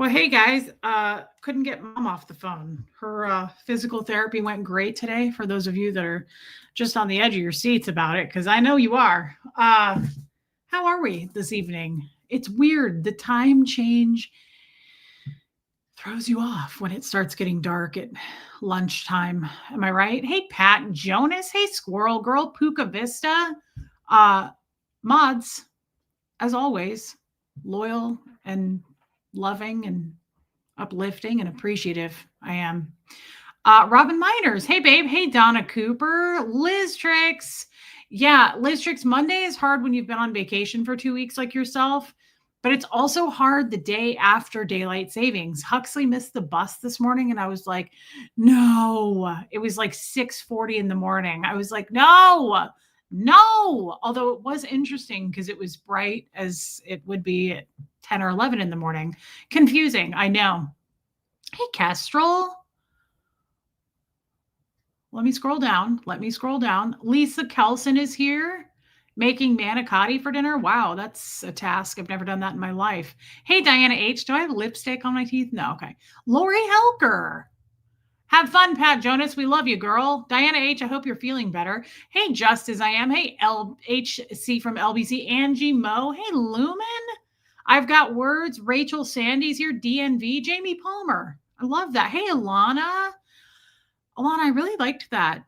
Well, hey guys, couldn't get mom off the phone. Her physical therapy went great today. For those of you that are just on the edge of your seats about it, because I know you are. How are we this evening? It's weird. The time change throws you off when it starts getting dark at lunchtime. Am I right? Hey, Pat Jonas. Hey, Squirrel Girl, Puka Vista. Uh, Mods, as always, loyal and loving and uplifting and appreciative. I am. Robin Miners. Hey, babe. Hey, Donna Cooper. Liz Tricks. Yeah, Liz Tricks. Monday is hard when you've been on vacation for 2 weeks like yourself, but it's also hard the day after daylight savings. Huxley missed the bus this morning, and I was like, no. It was like 6:40 in the morning. I was like, no, no. Although it was interesting because it was bright as it would be at 10 or 11 in the morning. Confusing, I know. Hey, Kestrel. Let me scroll down. Lisa Kelson is here making manicotti for dinner. Wow, that's a task. I've never done that in my life. Hey, Diana H. Do I have lipstick on my teeth? No, okay. Lori Helker. Have fun, Pat Jonas. We love you, girl. Diana H., I hope you're feeling better. Hey, Just As I Am. Hey, LHC from LBC. Angie Mo. Hey, Lumen. I've got words. Rachel Sandy's here. DNV. Jamie Palmer. I love that. Hey, Alana. Alana, I really liked that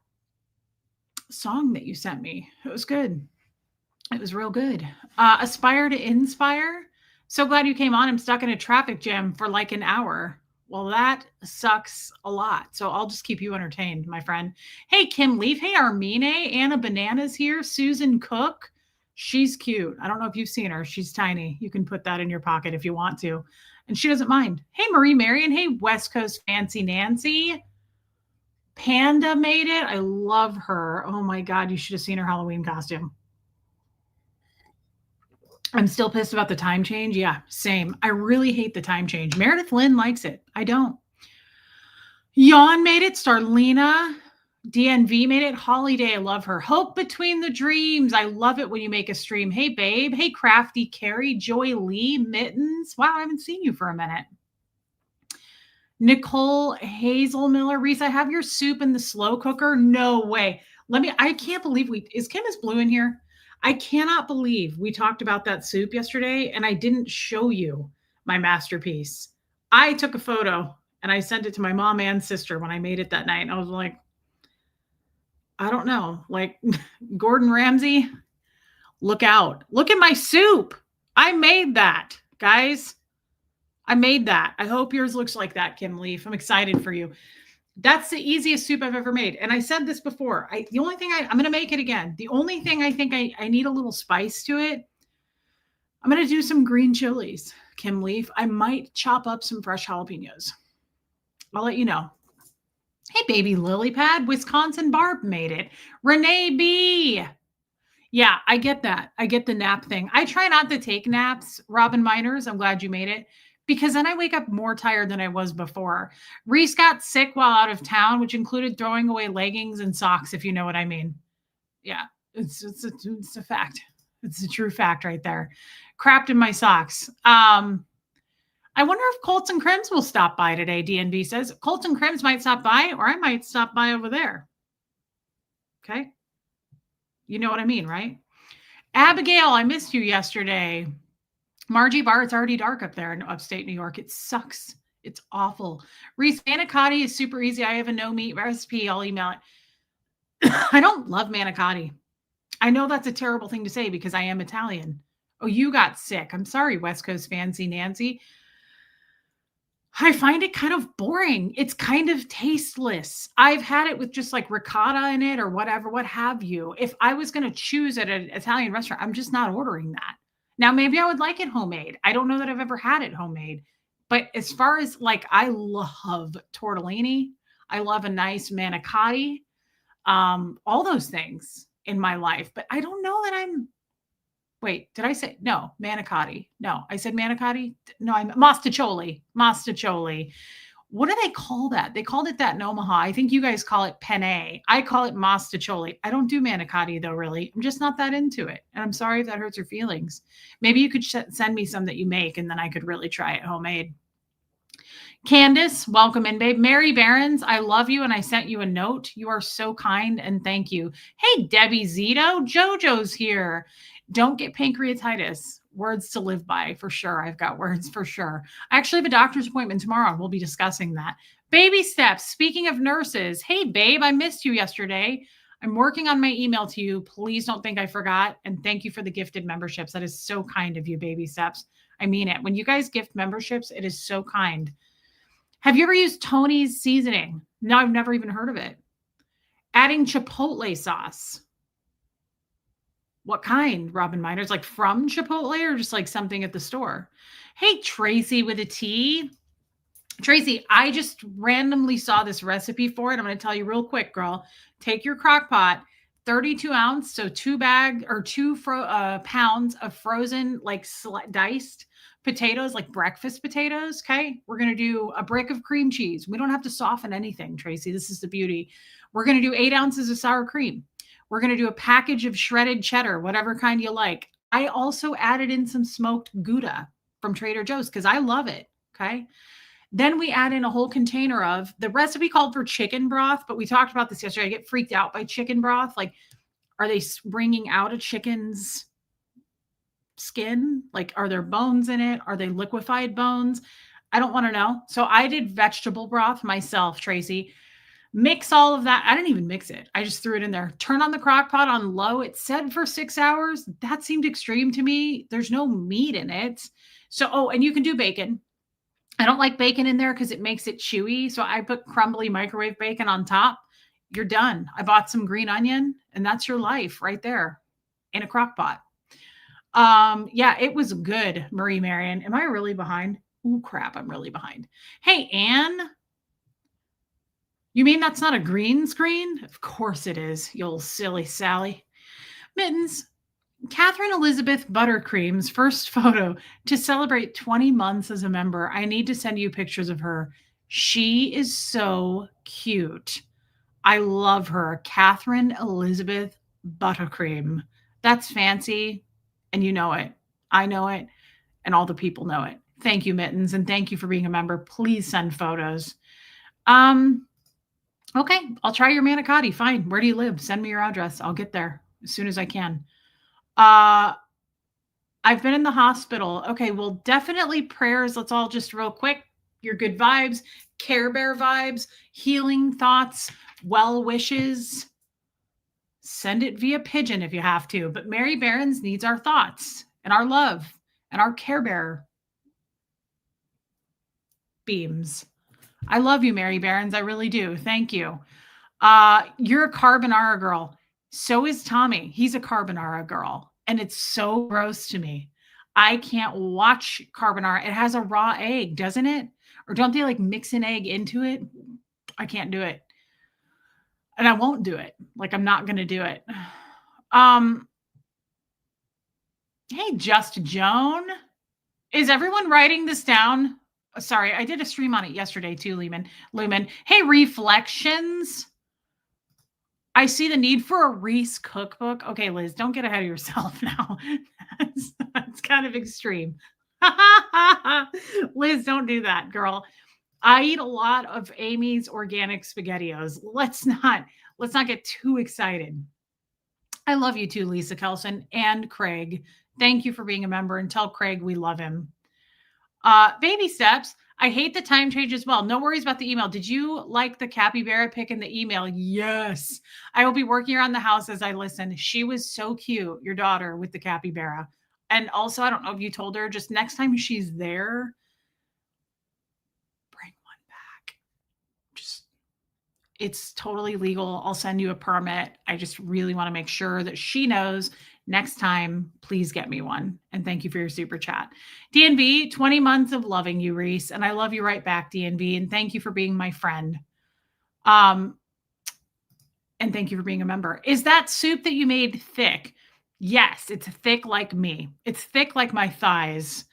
song that you sent me. It was good. It was real good. Aspire to Inspire. So glad you came on. I'm stuck in a traffic jam for like an hour. Well, that sucks a lot. So I'll just keep you entertained, my friend. Hey, Kim Leaf. Hey, Armine. Anna Banana's here. Susan Cook. She's cute. I don't know if you've seen her. She's tiny. You can put that in your pocket if you want to. And she doesn't mind. Hey, Marie Marion. Hey, West Coast Fancy Nancy. Panda made it. I love her. Oh my God. You should have seen her Halloween costume. I'm still pissed about the time change. Yeah, same. I really hate the time change. Meredith Lynn likes it. I don't. Yawn made it. Starlina. DNV made it. Holly Day, I love her. Hope Between the Dreams. I love it when you make a stream. Hey, babe. Hey, Crafty Carrie. Joy Lee. Mittens. Wow, I haven't seen you for a minute. Nicole Hazel Miller. Reese, I have your soup in the slow cooker. No way. I can't believe is Kim is Blue in here? I cannot believe we talked about that soup yesterday and I didn't show you my masterpiece. I took a photo and I sent it to my mom and sister when I made it that night. I was like, I don't know, like Gordon Ramsay, look out. Look at my soup. I made that, guys. I made that. I hope yours looks like that, Kim Leaf. I'm excited for you. That's the easiest soup I've ever made. And I said this before. The only thing I'm going to make it again. The only thing I think I need a little spice to it. I'm going to do some green chilies, Kim Leaf. I might chop up some fresh jalapenos. I'll let you know. Hey, baby lily pad. Wisconsin Barb made it. Renee B. Yeah, I get that. I get the nap thing. I try not to take naps, Robin Miners. I'm glad you made it. Because then I wake up more tired than I was before. Reese got sick while out of town, which included throwing away leggings and socks, if you know what I mean. Yeah, it's a fact. It's a true fact right there. Crapped in my socks. I wonder if Colts and Crims will stop by today, DNB says. Colts and Crims might stop by, or I might stop by over there. Okay? You know what I mean, right? Abigail, I missed you yesterday. Margie Barr, it's already dark up there in upstate New York. It sucks. It's awful. Reese, manicotti is super easy. I have a no meat recipe. I'll email it. I don't love manicotti. I know that's a terrible thing to say because I am Italian. Oh, you got sick. I'm sorry, West Coast Fancy Nancy. I find it kind of boring. It's kind of tasteless. I've had it with just like ricotta in it or whatever, what have you. If I was going to choose at an Italian restaurant, I'm just not ordering that. Now, maybe I would like it homemade. I don't know that I've ever had it homemade. But as far as like, I love tortellini. I love a nice manicotti. All those things in my life. But I don't know that wait, did I say, no, manicotti. No, I said manicotti. No, I'm mostaccioli. What do they call that? They called it that in Omaha. I think you guys call it penne. I call it mostaccioli. I don't do manicotti though, really. I'm just not that into it. And I'm sorry if that hurts your feelings. Maybe you could send me some that you make and then I could really try it homemade. Candace, welcome in, babe. Mary Barons, I love you and I sent you a note. You are so kind and thank you. Hey, Debbie Zito, JoJo's here. Don't get pancreatitis. Words to live by for sure. I've got words for sure. I actually have a doctor's appointment tomorrow. We'll be discussing that. Baby steps. Speaking of nurses, hey, babe, I missed you yesterday. I'm working on my email to you. Please don't think I forgot. And thank you for the gifted memberships. That is so kind of you, Baby Steps. I mean it. When you guys gift memberships, it is so kind. Have you ever used Tony's seasoning? No, I've never even heard of it. Adding chipotle sauce. What kind, Robin Miners? Like from Chipotle or just like something at the store? Hey, Tracy with a T. Tracy, I just randomly saw this recipe for it. I'm going to tell you real quick, girl. Take your crock pot, 32 ounce, so 2 pounds of frozen, like diced potatoes, like breakfast potatoes. Okay. We're going to do a brick of cream cheese. We don't have to soften anything, Tracy. This is the beauty. We're going to do 8 ounces of sour cream. We're going to do a package of shredded cheddar, whatever kind you like. I also added in some smoked Gouda from Trader Joe's because I love it. Okay. Then we add in a whole container of the recipe called for chicken broth, but we talked about this yesterday. I get freaked out by chicken broth. Like, are they wringing out a chicken's skin? Like, are there bones in it? Are they liquefied bones? I don't want to know. So I did vegetable broth myself, Tracy. Mix all of that. I didn't even mix it. I just threw it in there. Turn on the crock pot on low. It said for 6 hours. That seemed extreme to me. There's no meat in it. So, oh, and you can do bacon. I don't like bacon in there because it makes it chewy. So I put crumbly microwave bacon on top. You're done. I bought some green onion, and that's your life right there in a crock pot. Yeah, it was good, Marie Marion. Am I really behind? Ooh, crap, I'm really behind. Hey, Anne. You mean that's not a green screen? Of course it is, you old silly Sally. Mittens, Catherine Elizabeth Buttercream's first photo to celebrate 20 months as a member. I need to send you pictures of her. She is so cute. I love her. Catherine Elizabeth Buttercream. That's fancy, and you know it. I know it, and all the people know it. Thank you, Mittens, and thank you for being a member. Please send photos. Okay, I'll try your manicotti. Fine. Where do you live? Send me your address. I'll get there as soon as I can. I've been in the hospital. Okay, well, definitely prayers. Let's all just real quick. Your good vibes, Care Bear vibes, healing thoughts, well wishes. Send it via pigeon if you have to. But Mary Barons needs our thoughts and our love and our Care Bear beams. I love you, Mary Barons. I really do. Thank you. You're a carbonara girl. So is Tommy. He's a carbonara girl. And it's so gross to me. I can't watch carbonara. It has a raw egg, doesn't it? Or don't they like mix an egg into it? I can't do it. And I won't do it. Like, I'm not going to do it. Hey, Just Joan. Is everyone writing this down? Sorry, I did a stream on it yesterday too, Lumen. Hey, Reflections. I see the need for a Reese cookbook. Okay, Liz, don't get ahead of yourself now. That's kind of extreme. Liz, don't do that, girl. I eat a lot of Amy's organic SpaghettiOs. Let's not get too excited. I love you too, Lisa Kelson and Craig. Thank you for being a member, and tell Craig we love him. Baby steps. I hate the time change as well. No worries about the email. Did you like the capybara pic in the email? Yes. I will be working around the house as I listen. She was so cute, your daughter with the capybara. And also, I don't know if you told her, just next time she's there, bring one back. Just, it's totally legal. I'll send you a permit. I just really want to make sure that she knows next time, please get me one. And thank you for your super chat. DNB, 20 months of loving you, Reese. And I love you right back, DNB. And thank you for being my friend. And thank you for being a member. Is that soup that you made thick? Yes, it's thick like me. It's thick like my thighs.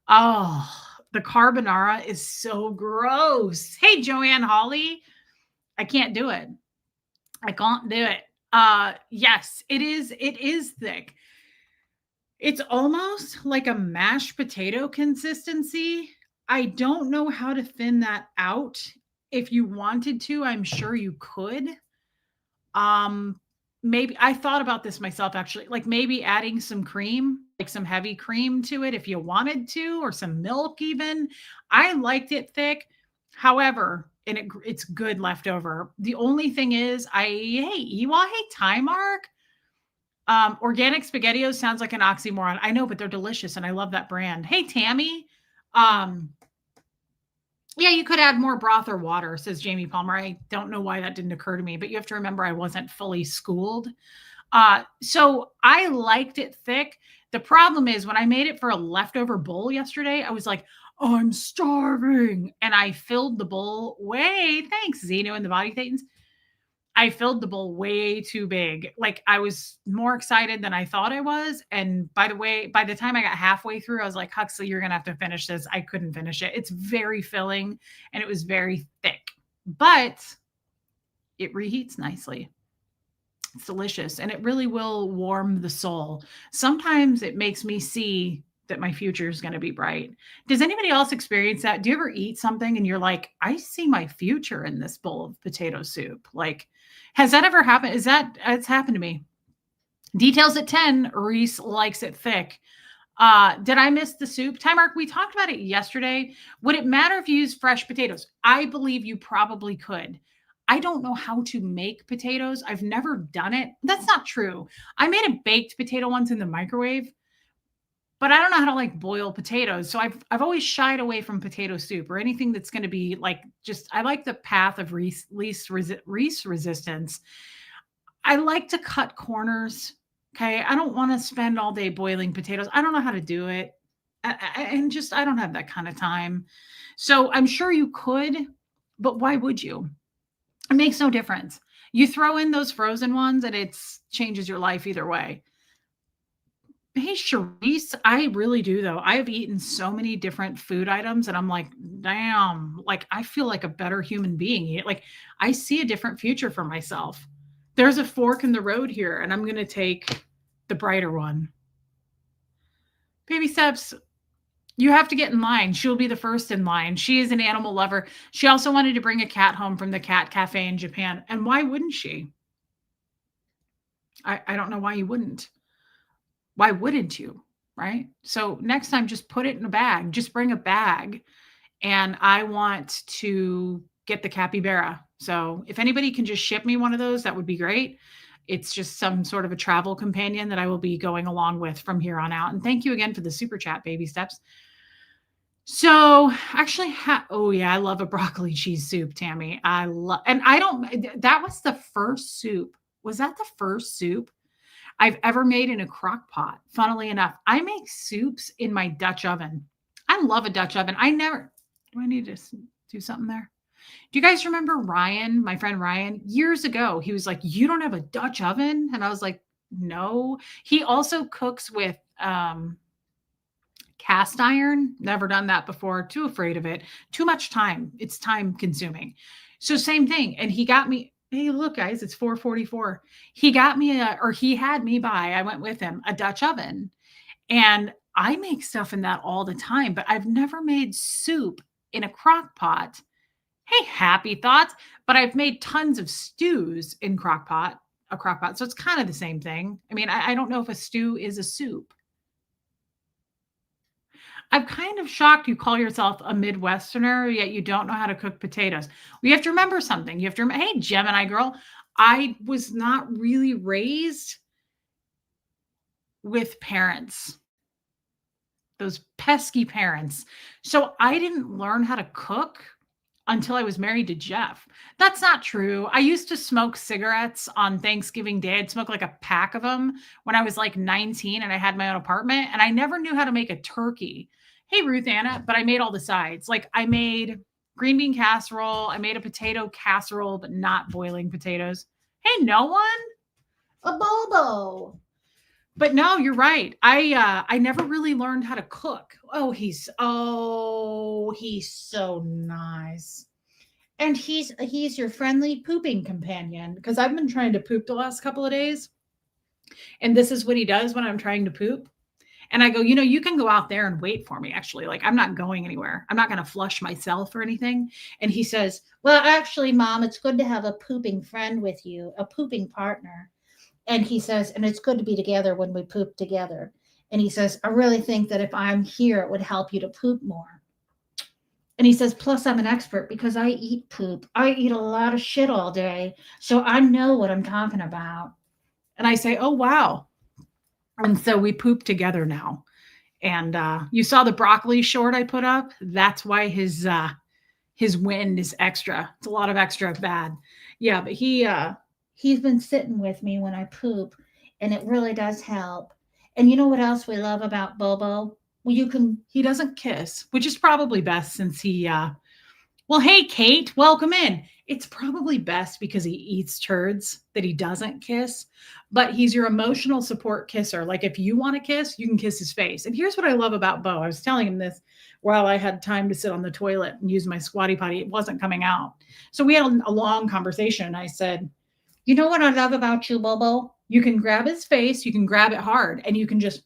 Oh, the carbonara is so gross. Hey, Joanne Holly. I can't do it. I can't do it. Yes, it is thick. It's almost like a mashed potato consistency. I don't know how to thin that out. If you wanted to, I'm sure you could. Um, maybe I thought about this myself actually, like maybe adding some cream, like some heavy cream to it if you wanted to, or some milk even. I liked it thick. However, and it's good leftover. The only thing is, hey Thai Mark. Organic SpaghettiOs sounds like an oxymoron. I know, but they're delicious and I love that brand. Hey Tammy. Um, yeah, you could add more broth or water, says Jamie Palmer. I don't know why that didn't occur to me, but you have to remember I wasn't fully schooled. So I liked it thick. The problem is when I made it for a leftover bowl yesterday, I was like, oh, I'm starving. And I filled the bowl way, thanks, Zeno and the Body Thetans. I filled the bowl way too big. Like I was more excited than I thought I was. And by the way, by the time I got halfway through, I was like, Huxley, you're going to have to finish this. I couldn't finish it. It's very filling and it was very thick, but it reheats nicely. It's delicious and it really will warm the soul. Sometimes it makes me see that my future is going to be bright. Does anybody else experience that? Do you ever eat something and you're like, I see my future in this bowl of potato soup? Like, has that ever happened? It's happened to me. Details at 10, Reese likes it thick. Did I miss the soup? Time Mark, we talked about it yesterday. Would it matter if you use fresh potatoes? I believe you probably could. I don't know how to make potatoes. I've never done it. That's not true. I made a baked potato once in the microwave, but I don't know how to like boil potatoes. So I've always shied away from potato soup or anything that's going to be like just I like the path of least resistance. I like to cut corners. Okay. I don't want to spend all day boiling potatoes. I don't know how to do it. And just, I don't have that kind of time. So I'm sure you could, but why would you? It makes no difference. You throw in those frozen ones and it changes your life either way. Hey, Charisse, I really do though. I have eaten so many different food items and I'm like, damn, like I feel like a better human being. Like I see a different future for myself. There's a fork in the road here and I'm going to take the brighter one. Baby steps, you have to get in line. She'll be the first in line. She is an animal lover. She also wanted to bring a cat home from the cat cafe in Japan. And why wouldn't she? I don't know why you wouldn't. Why wouldn't you? Right? So next time, just put it in a bag. Just bring a bag. And I want to get the capybara. So if anybody can just ship me one of those, that would be great. It's just some sort of a travel companion that I will be going along with from here on out. And thank you again for the super chat, baby steps. So actually, oh yeah, I love a broccoli cheese soup, Tammy. I love, and I don't, that was the first soup. Was that the first soup I've ever made in a crock pot? Funnily enough, I make soups in my Dutch oven. I love a Dutch oven. Do I need to do something there? Do you guys remember Ryan, my friend Ryan? Years ago, he was like, you don't have a Dutch oven? And I was like, no. He also cooks with, cast iron, never done that before, too afraid of it, too much time. It's time consuming. So same thing. And he got me, hey, look, guys, it's 4:44. He got me or he had me buy, I went with him, a Dutch oven. And I make stuff in that all the time, but I've never made soup in a crock pot. Hey, happy thoughts. But I've made tons of stews in a crock pot. So it's kind of the same thing. I mean, I don't know if a stew is a soup. I'm kind of shocked you call yourself a Midwesterner, yet you don't know how to cook potatoes. We have to remember something. You have to remember, hey, Gemini girl, I was not really raised with parents, those pesky parents. So I didn't learn how to cook until I was married to Jeff. That's not true. I used to smoke cigarettes on Thanksgiving Day. I'd smoke like a pack of them when I was like 19 and I had my own apartment and I never knew how to make a turkey. Hey, Ruth Anna, but I made all the sides. Like I made green bean casserole. I made a potato casserole, but not boiling potatoes. Hey, no one? A Bobo. But no, you're right. I never really learned how to cook. He's so nice. And he's your friendly pooping companion because I've been trying to poop the last couple of days. And this is what he does when I'm trying to poop. And I go, you know, you can go out there and wait for me, actually. Like, I'm not going anywhere. I'm not going to flush myself or anything. And he says, well, actually, Mom, it's good to have a pooping friend with you, a pooping partner. And he says, and it's good to be together when we poop together. And he says, I really think that if I'm here, it would help you to poop more. And he says, plus, I'm an expert because I eat poop. I eat a lot of shit all day. So I know what I'm talking about. And I say, oh, wow. And so we poop together now. And you saw the broccoli short I put up. That's why his wind is extra. It's a lot of extra bad. Yeah, but he's been sitting with me when I poop, and it really does help. And you know what else we love about Bobo? Well, he doesn't kiss, which is probably best since well, hey, Kate, welcome in. It's probably best because he eats turds that he doesn't kiss, but he's your emotional support kisser. Like, if you want to kiss, you can kiss his face. And here's what I love about Bo. I was telling him this while I had time to sit on the toilet and use my squatty potty. It wasn't coming out. So we had a long conversation. And I said, you know what I love about you, Bobo? You can grab his face, you can grab it hard, and you can just,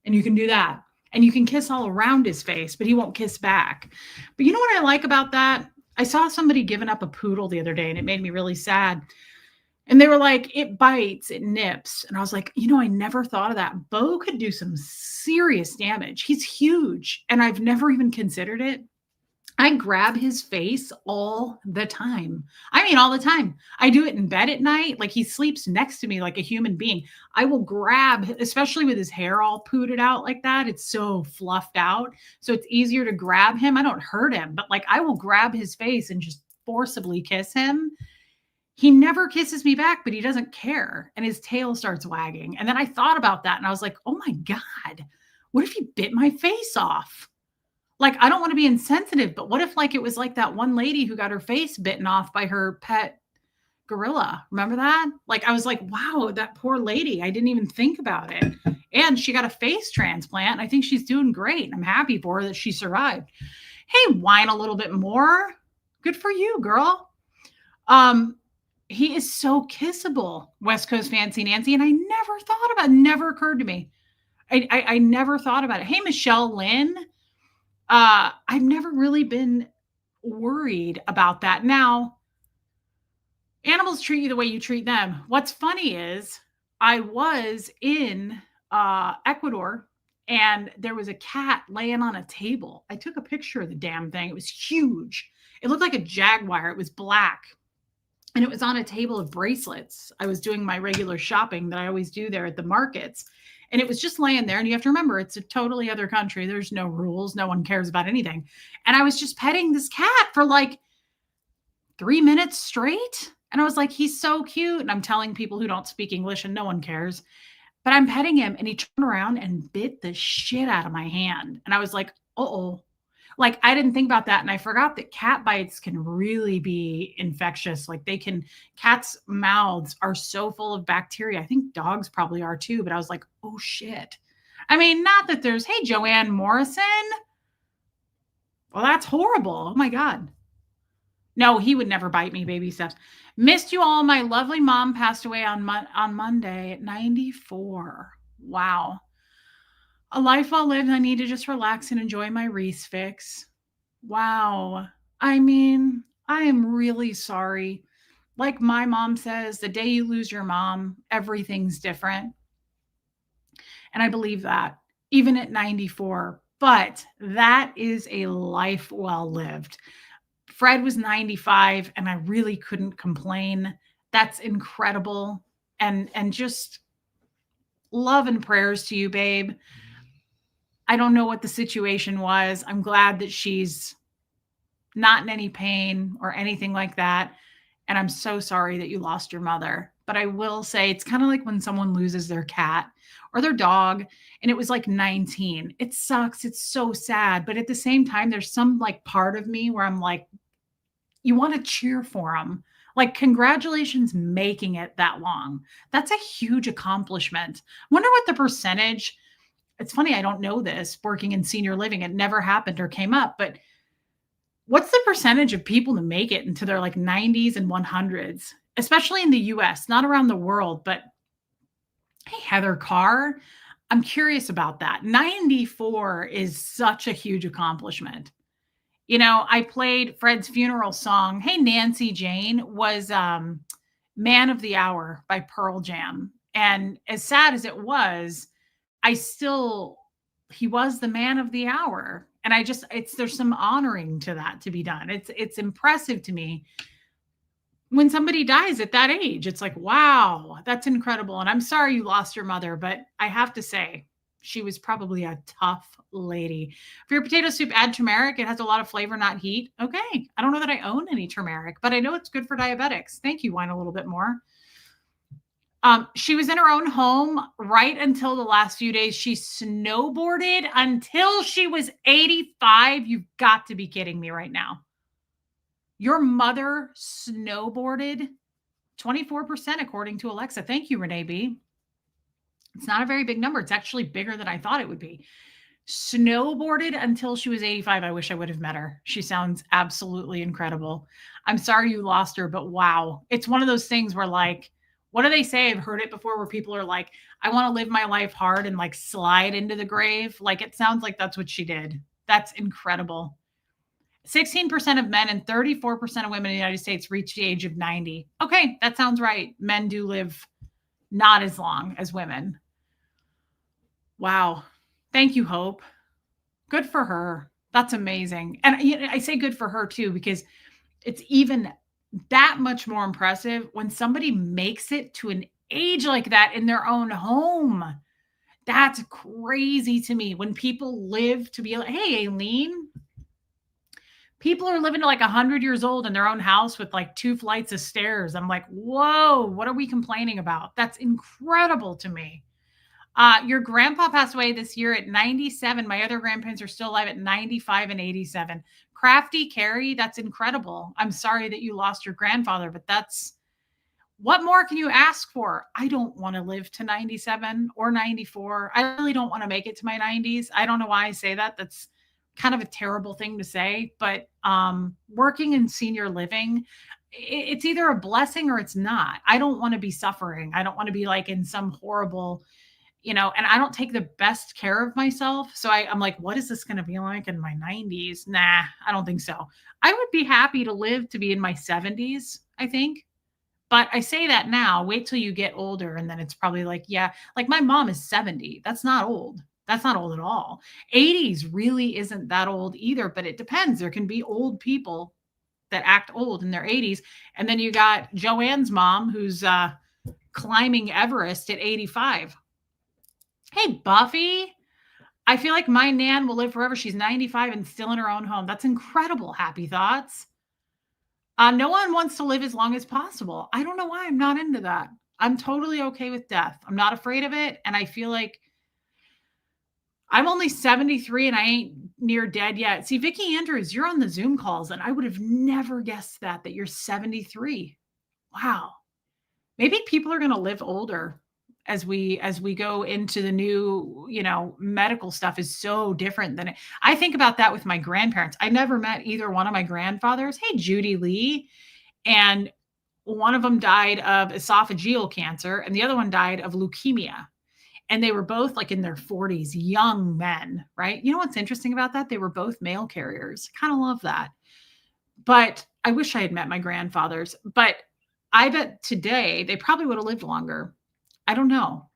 and you can do that. And you can kiss all around his face, but he won't kiss back. But you know what I like about that? I saw somebody giving up a poodle the other day, and it made me really sad. And they were like, it bites, it nips. And I was like, you know, I never thought of that. Bo could do some serious damage. He's huge, and I've never even considered it. I grab his face all the time. I mean, all the time. I do it in bed at night. Like, he sleeps next to me like a human being. I will grab, especially with his hair all pooted out like that. It's so fluffed out. So it's easier to grab him. I don't hurt him, but like, I will grab his face and just forcibly kiss him. He never kisses me back, but he doesn't care. And his tail starts wagging. And then I thought about that and I was like, oh my God, what if he bit my face off? Like, I don't want to be insensitive, but what if like it was like that one lady who got her face bitten off by her pet gorilla? Remember that? Like, I was like, wow, that poor lady. I didn't even think about it. And she got a face transplant. I think she's doing great. I'm happy for her that she survived. Hey, whine a little bit more. Good for you, girl. He is so kissable, West Coast Fancy Nancy. And I never thought about it. Never occurred to me. I never thought about it. Hey, Michelle Lynn. I've never really been worried about that. Now, animals treat you the way you treat them. What's funny is I was in Ecuador and there was a cat laying on a table. I took a picture of the damn thing. It was huge. It looked like a jaguar. It was black. And it was on a table of bracelets. I was doing my regular shopping that I always do there at the markets. And it was just laying there. And you have to remember, it's a totally other country. There's no rules. No one cares about anything. And I was just petting this cat for like 3 minutes straight. And I was like, he's so cute. And I'm telling people who don't speak English and no one cares. But I'm petting him and he turned around and bit the shit out of my hand. And I was like, uh-oh. Like, I didn't think about that. And I forgot that cat bites can really be infectious. Like, cats' mouths are so full of bacteria. I think dogs probably are too. But I was like, oh shit. I mean, not that there's, hey, Joanne Morrison. Well, that's horrible. Oh my God. No, he would never bite me, baby steps. Missed you all. My lovely mom passed away on Monday at 94. Wow. A life well lived. I need to just relax and enjoy my Reese fix. Wow. I mean, I am really sorry. Like my mom says, the day you lose your mom, everything's different. And I believe that, even at 94. But that is a life well lived. Fred was 95, and I really couldn't complain. That's incredible. And just love and prayers to you, babe. I don't know what the situation was. I'm glad that she's not in any pain or anything like that. And I'm so sorry that you lost your mother. But I will say it's kind of like when someone loses their cat or their dog and it was like 19. It sucks. It's so sad. But at the same time, there's some like part of me where I'm like, you want to cheer for them. Like, congratulations making it that long. That's a huge accomplishment. I wonder what the percentage. It's funny, I don't know this working in senior living. It never happened or came up, but what's the percentage of people to make it into their like 90s and 100s, especially in the US, not around the world, but hey, Heather Carr, I'm curious about that. 94 is such a huge accomplishment. I played Fred's funeral song. Hey Nancy Jane was Man of the Hour by Pearl Jam. And as sad as it was, I still he was the man of the hour. And I just it's there's some honoring to that to be done. It's impressive to me when somebody dies at that age. It's like, wow, that's incredible. And I'm sorry you lost your mother, but I have to say, she was probably a tough lady. For your potato soup, add turmeric. It has a lot of flavor, not heat. Okay. I don't know that I own any turmeric, but I know it's good for diabetics. Thank you, Wine a Little Bit More. She was in her own home right until the last few days. She snowboarded until she was 85. You've got to be kidding me right now. Your mother snowboarded 24% according to Alexa. Thank you, Renee B. It's not a very big number. It's actually bigger than I thought it would be. Snowboarded until she was 85. I wish I would have met her. She sounds absolutely incredible. I'm sorry you lost her, but wow. It's one of those things where, like, what do they say? I've heard it before where people are like, I want to live my life hard and like slide into the grave. Like, it sounds like that's what she did. That's incredible. 16% of men and 34% of women in the United States reach the age of 90. Okay, that sounds right. Men do live not as long as women. Wow. Thank you, Hope. Good for her. That's amazing. And I say good for her too, because it's even that much more impressive when somebody makes it to an age like that in their own home. That's crazy to me. When people live to be like, hey, Aileen, people are living to like 100 years old in their own house with like 2 flights of stairs. I'm like, whoa, what are we complaining about? That's incredible to me. Your grandpa passed away this year at 97. My other grandparents are still alive at 95 and 87. Crafty Carrie, that's incredible. I'm sorry that you lost your grandfather, but what more can you ask for? I don't want to live to 97 or 94. I really don't want to make it to my 90s. I don't know why I say that. That's kind of a terrible thing to say, but working in senior living, it's either a blessing or it's not. I don't want to be suffering. I don't want to be like in some horrible, and I don't take the best care of myself. So I'm like, what is this going to be like in my 90s? Nah, I don't think so. I would be happy to live to be in my 70s, I think. But I say that now, wait till you get older. And then it's probably like, yeah, like my mom is 70. That's not old. That's not old at all. 80s really isn't that old either, but it depends. There can be old people that act old in their 80s. And then you got Joanne's mom who's climbing Everest at 85. Hey, Buffy. I feel like my Nan will live forever. She's 95 and still in her own home. That's incredible. Happy thoughts. No one wants to live as long as possible. I don't know why I'm not into that. I'm totally okay with death. I'm not afraid of it. And I feel like I'm only 73 and I ain't near dead yet. See, Vicki Andrews, you're on the Zoom calls, and I would have never guessed that you're 73. Wow. Maybe people are going to live older as we go into the new, medical stuff is so different than it. I think about that with my grandparents. I never met either one of my grandfathers. Hey, Judy Lee. And one of them died of esophageal cancer and the other one died of leukemia. And they were both like in their 40s, young men, right? You know what's interesting about that? They were both mail carriers. Kind of love that. But I wish I had met my grandfathers. But I bet today they probably would have lived longer. I don't know.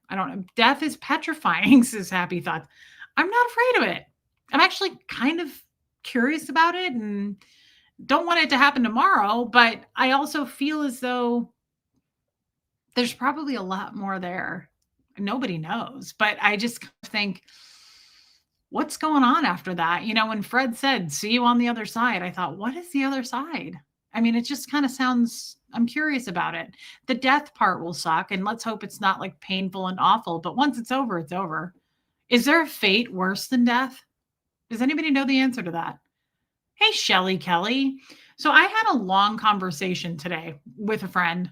Death is petrifying, says Happy Thoughts. I'm not afraid of it. I'm actually kind of curious about it and don't want it to happen tomorrow. But I also feel as though there's probably a lot more there. Nobody knows. But I just think, what's going on after that? When Fred said, see you on the other side, I thought, what is the other side? I mean, it just kind of sounds, I'm curious about it. The death part will suck, and let's hope it's not like painful and awful, but once it's over, it's over. Is there a fate worse than death? Does anybody know the answer to that? Hey, Shelly Kelly. So I had a long conversation today with a friend,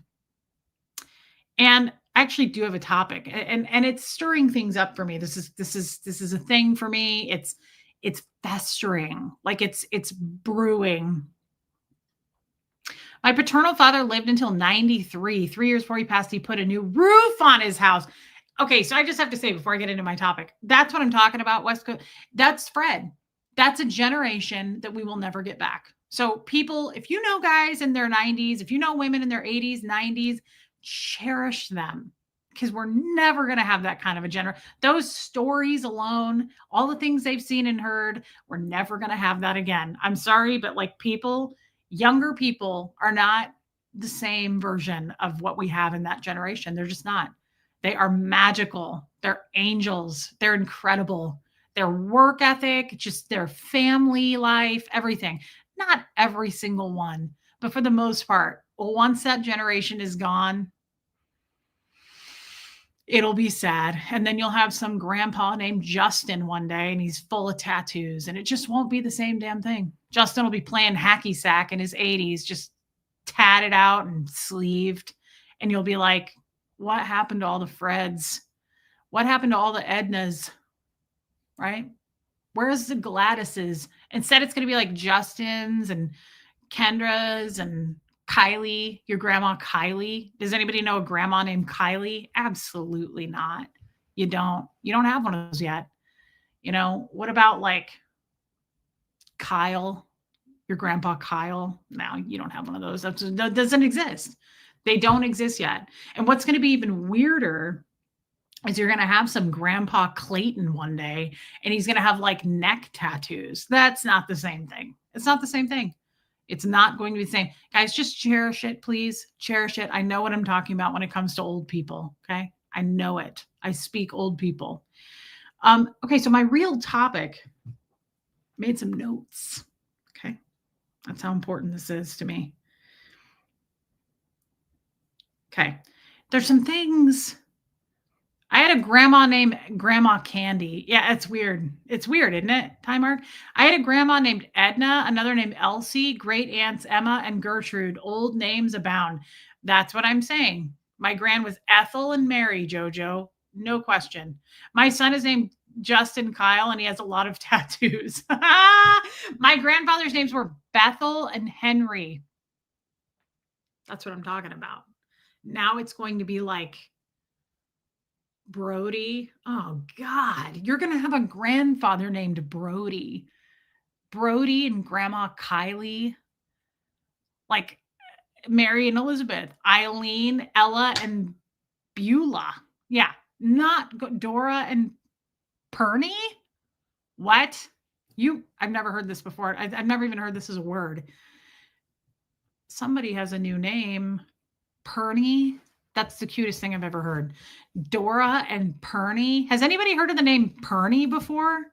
and I actually do have a topic, and it's stirring things up for me. This is a thing for me. It's festering, like it's brewing. My paternal father lived until 93. 3 years before he passed, he put a new roof on his house. Okay, so I just have to say before I get into my topic, that's what I'm talking about, West Coast. That's Fred. That's a generation that we will never get back. So people, if you know guys in their 90s, if you know women in their 80s, 90s, cherish them because we're never going to have that kind of a generation. Those stories alone, all the things they've seen and heard, we're never going to have that again. I'm sorry, but like people, younger people are not the same version of what we have in that generation. They're just not. They are magical. They're angels. They're incredible. Their work ethic, just their family life, everything. Not every single one, but for the most part, once that generation is gone, it'll be sad. And then you'll have some grandpa named Justin one day and he's full of tattoos and it just won't be the same damn thing. Justin will be playing hacky sack in his 80s, just tatted out and sleeved. And you'll be like, what happened to all the Freds? What happened to all the Ednas? Right? Where's the Gladyses? Instead, it's going to be like Justin's and Kendra's and Kylie, your grandma Kylie. Does anybody know a grandma named Kylie? Absolutely not. You don't. You don't have one of those yet. You know, what about like Kyle, your grandpa Kyle? No, you don't have one of those. That doesn't exist. They don't exist yet. And what's going to be even weirder is you're going to have some grandpa Clayton one day and he's going to have like neck tattoos. That's not the same thing. It's not the same thing. It's not going to be the same. Guys, just cherish it, please. Cherish it. I know what I'm talking about when it comes to old people. Okay. I know it. I speak old people. Okay. So my real topic, made some notes. Okay. That's how important this is to me. Okay. There's some things. I had a grandma named Grandma Candy. Yeah, it's weird. It's weird, isn't it? Time Mark. I had a grandma named Edna, another named Elsie, great aunts Emma and Gertrude. Old names abound. That's what I'm saying. My grand was Ethel and Mary, Jojo. No question. My son is named Justin Kyle, and he has a lot of tattoos. My grandfather's names were Bethel and Henry. That's what I'm talking about. Now it's going to be like Brody. Oh God, you're going to have a grandfather named Brody. Brody and Grandma Kylie, like Mary and Elizabeth, Eileen, Ella, and Beulah. Yeah, not Dora and Perny. What? I've never heard this before. I've never even heard this as a word. Somebody has a new name. Perny. That's the cutest thing I've ever heard. Dora and Perny. Has anybody heard of the name Perny before?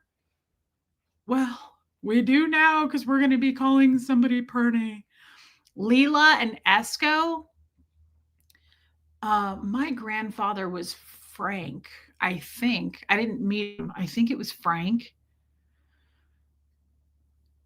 Well, we do now because we're going to be calling somebody Perny. Leela and Esco. My grandfather was Frank, I think. I didn't meet him. I think it was Frank.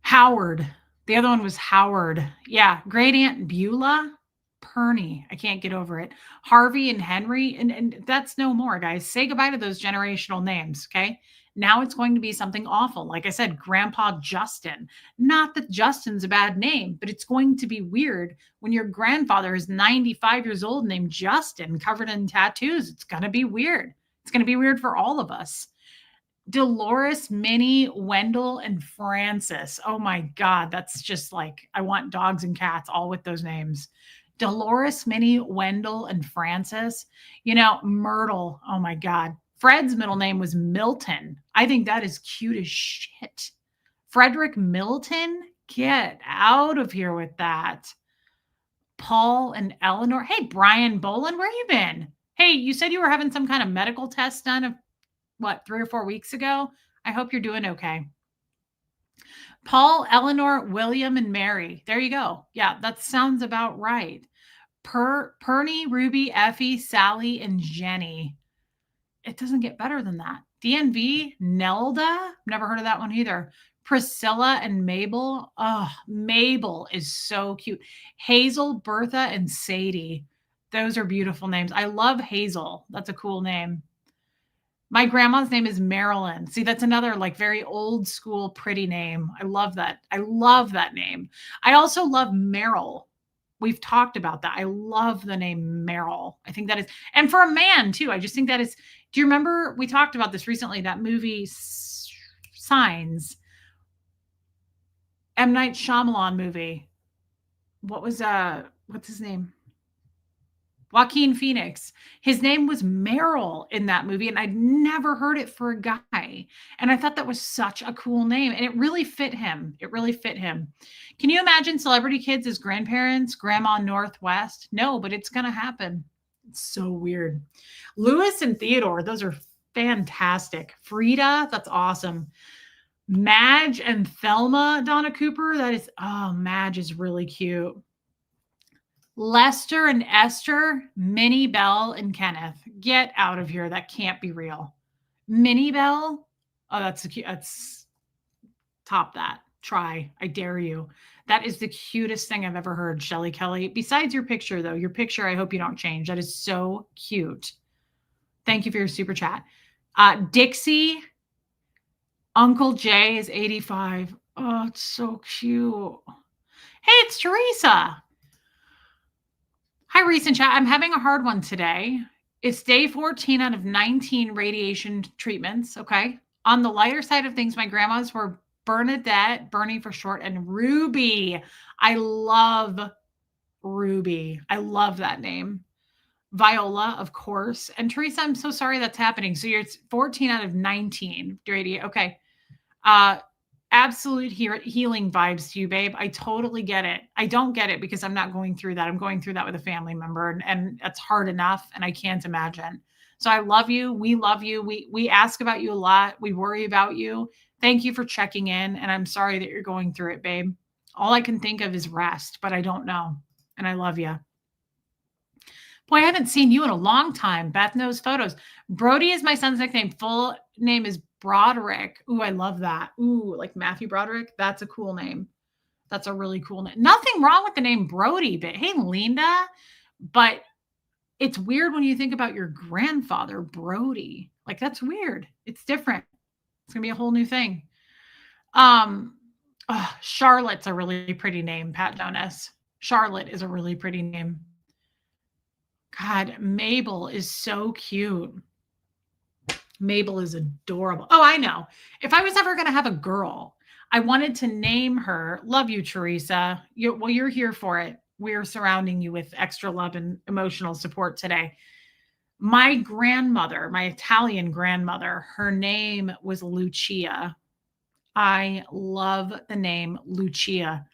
Howard. The other one was Howard. Yeah. Great Aunt Beulah. Perny. I can't get over it. Harvey and Henry. And that's no more, guys. Say goodbye to those generational names. Okay. Now it's going to be something awful. Like I said, Grandpa Justin. Not that Justin's a bad name, but it's going to be weird when your grandfather is 95 years old named Justin, covered in tattoos. It's going to be weird. It's going to be weird for all of us. Dolores, Minnie, Wendell, and Francis. Oh my God. That's just like, I want dogs and cats all with those names. Dolores, Minnie, Wendell, and Francis. You know, Myrtle. Oh my God. Fred's middle name was Milton. I think that is cute as shit. Frederick Milton? Get out of here with that. Paul and Eleanor. Hey, Brian Boland, where you been? Hey, you said you were having some kind of medical test done, 3 or 4 weeks ago? I hope you're doing okay. Paul, Eleanor, William, and Mary. There you go. Yeah, that sounds about right. Perny, Ruby, Effie, Sally, and Jenny. It doesn't get better than that. DNV, Nelda. Never heard of that one either. Priscilla and Mabel. Oh, Mabel is so cute. Hazel, Bertha, and Sadie. Those are beautiful names. I love Hazel. That's a cool name. My grandma's name is Marilyn. See, that's another like very old school, pretty name. I love that. I love that name. I also love Meryl. We've talked about that. I love the name Meryl. I think that is, and for a man too, I just think that is, do you remember we talked about this recently, that movie Signs, M. Night Shyamalan movie. What was, what's his name? Joaquin Phoenix. His name was Meryl in that movie, and I'd never heard it for a guy. And I thought that was such a cool name, and it really fit him. It really fit him. Can you imagine celebrity kids as grandparents, Grandma Northwest? No, but it's going to happen. It's so weird. Lewis and Theodore, those are fantastic. Frida, that's awesome. Madge and Thelma, Donna Cooper, that is, oh, Madge is really cute. Lester and Esther, Minnie Bell and Kenneth. Get out of here. That can't be real. Minnie Bell? Oh, that's cute. That's top that. Try. I dare you. That is the cutest thing I've ever heard, Shelly Kelly. Besides your picture, though, your picture, I hope you don't change. That is so cute. Thank you for your super chat. Dixie, Uncle Jay is 85. Oh, it's so cute. Hey, it's Teresa. Hi, recent chat. I'm having a hard one today. It's day 14 out of 19 radiation treatments. Okay. On the lighter side of things, my grandmas were Bernadette, Bernie for short, and Ruby. I love Ruby. I love that name. Viola, of course. And Teresa, I'm so sorry that's happening. So you're 14 out of 19 radio. Okay. Absolute healing vibes to you, babe. I totally get it. I don't get it because I'm not going through that. I'm going through that with a family member, and that's hard enough, and I can't imagine. So I love you. We love you. We ask about you a lot. We worry about you. Thank you for checking in, and I'm sorry that you're going through it, babe. All I can think of is rest, but I don't know, and I love you. Boy, I haven't seen you in a long time. Beth knows photos. Brody is my son's nickname. Full name is Broderick. Ooh, I love that. Ooh, like Matthew Broderick. That's a cool name. That's a really cool name. Nothing wrong with the name Brody, but hey, Linda. But it's weird when you think about your grandfather, Brody. Like, that's weird. It's different. It's going to be a whole new thing. Charlotte's a really pretty name, Pat Jonas. Charlotte is a really pretty name. God, Mabel is so cute. Mabel is adorable. Oh, I know. If I was ever going to have a girl, I wanted to name her. Love you, Teresa. You're here for it. We're surrounding you with extra love and emotional support today. My grandmother, my Italian grandmother, her name was Lucia. I love the name Lucia.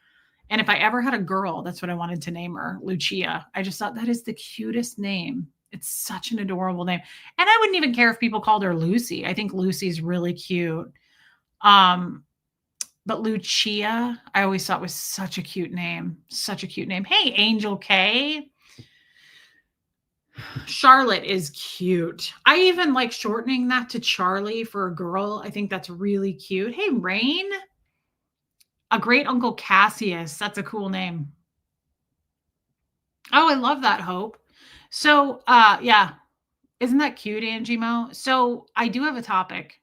And if I ever had a girl, that's what I wanted to name her, Lucia. I just thought that is the cutest name. It's such an adorable name. And I wouldn't even care if people called her Lucy. I think Lucy's really cute. But Lucia, I always thought was such a cute name. Such a cute name. Hey, Angel K. Charlotte is cute. I even like shortening that to Charlie for a girl. I think that's really cute. Hey, Rain. A great Uncle Cassius. That's a cool name. Oh, I love that, Hope. So, yeah. Isn't that cute, Angie Mo? So I do have a topic.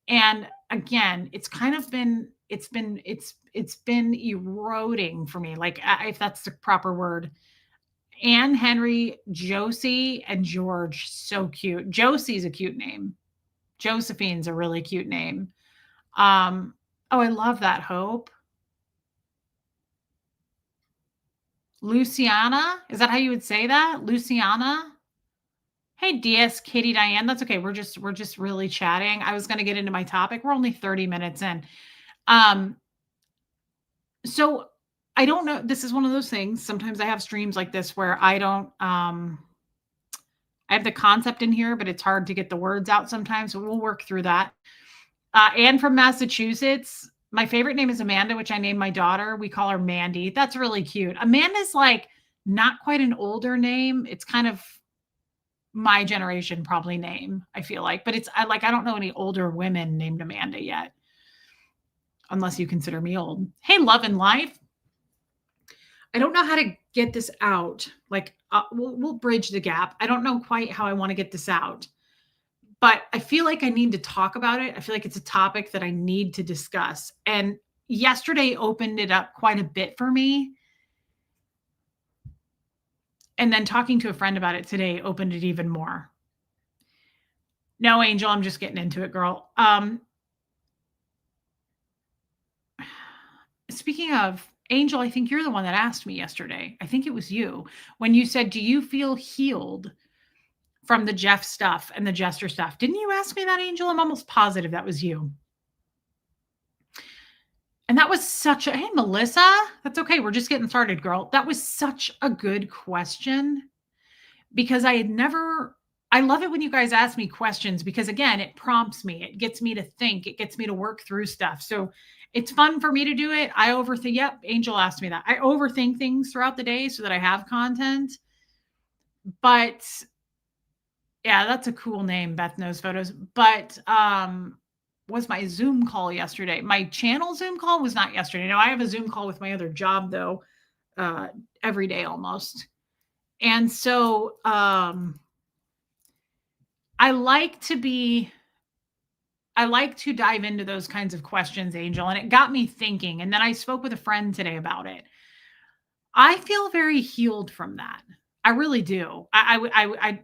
And again, it's kind of been, it's been eroding for me. Like, if that's the proper word. Anne, Henry, Josie, and George. So cute. Josie's a cute name. Josephine's a really cute name. Oh, I love that, Hope. Luciana, is that how you would say that? Luciana? Hey, DS, Katie, Diane. That's okay. We're just really chatting. I was going to get into my topic. We're only 30 minutes in. So I don't know. This is one of those things. Sometimes I have streams like this where I don't, I have the concept in here, but it's hard to get the words out sometimes. So we'll work through that. Anne from Massachusetts. My favorite name is Amanda, which I named my daughter. We call her Mandy. That's really cute. Amanda's like not quite an older name. It's kind of my generation probably name, I feel like. But I don't know any older women named Amanda yet. Unless you consider me old. Hey, Love and Life. I don't know how to get this out. Like, we'll bridge the gap. I don't know quite how I want to get this out. But I feel like I need to talk about it. I feel like it's a topic that I need to discuss. And yesterday opened it up quite a bit for me. And then talking to a friend about it today opened it even more. No, Angel, I'm just getting into it, girl. Speaking of Angel, I think you're the one that asked me yesterday. I think it was you when you said, "Do you feel healed from the Jeff stuff and the Jester stuff?" Didn't you ask me that, Angel? I'm almost positive that was you. And that was such a hey, Melissa. That's okay. We're just getting started, girl. That was such a good question because I had never I love it when you guys ask me questions because again, it prompts me. It gets me to think. It gets me to work through stuff. So it's fun for me to do it. I overthink. Yep, Angel asked me that. I overthink things throughout the day so that I have content. But yeah, that's a cool name, Beth Knows Photos. But was my Zoom call yesterday. My channel Zoom call was not yesterday. No, I have a Zoom call with my other job though, every day almost. And so I like to be I like to dive into those kinds of questions, Angel, and it got me thinking. And then I spoke with a friend today about it. I feel very healed from that. I really do.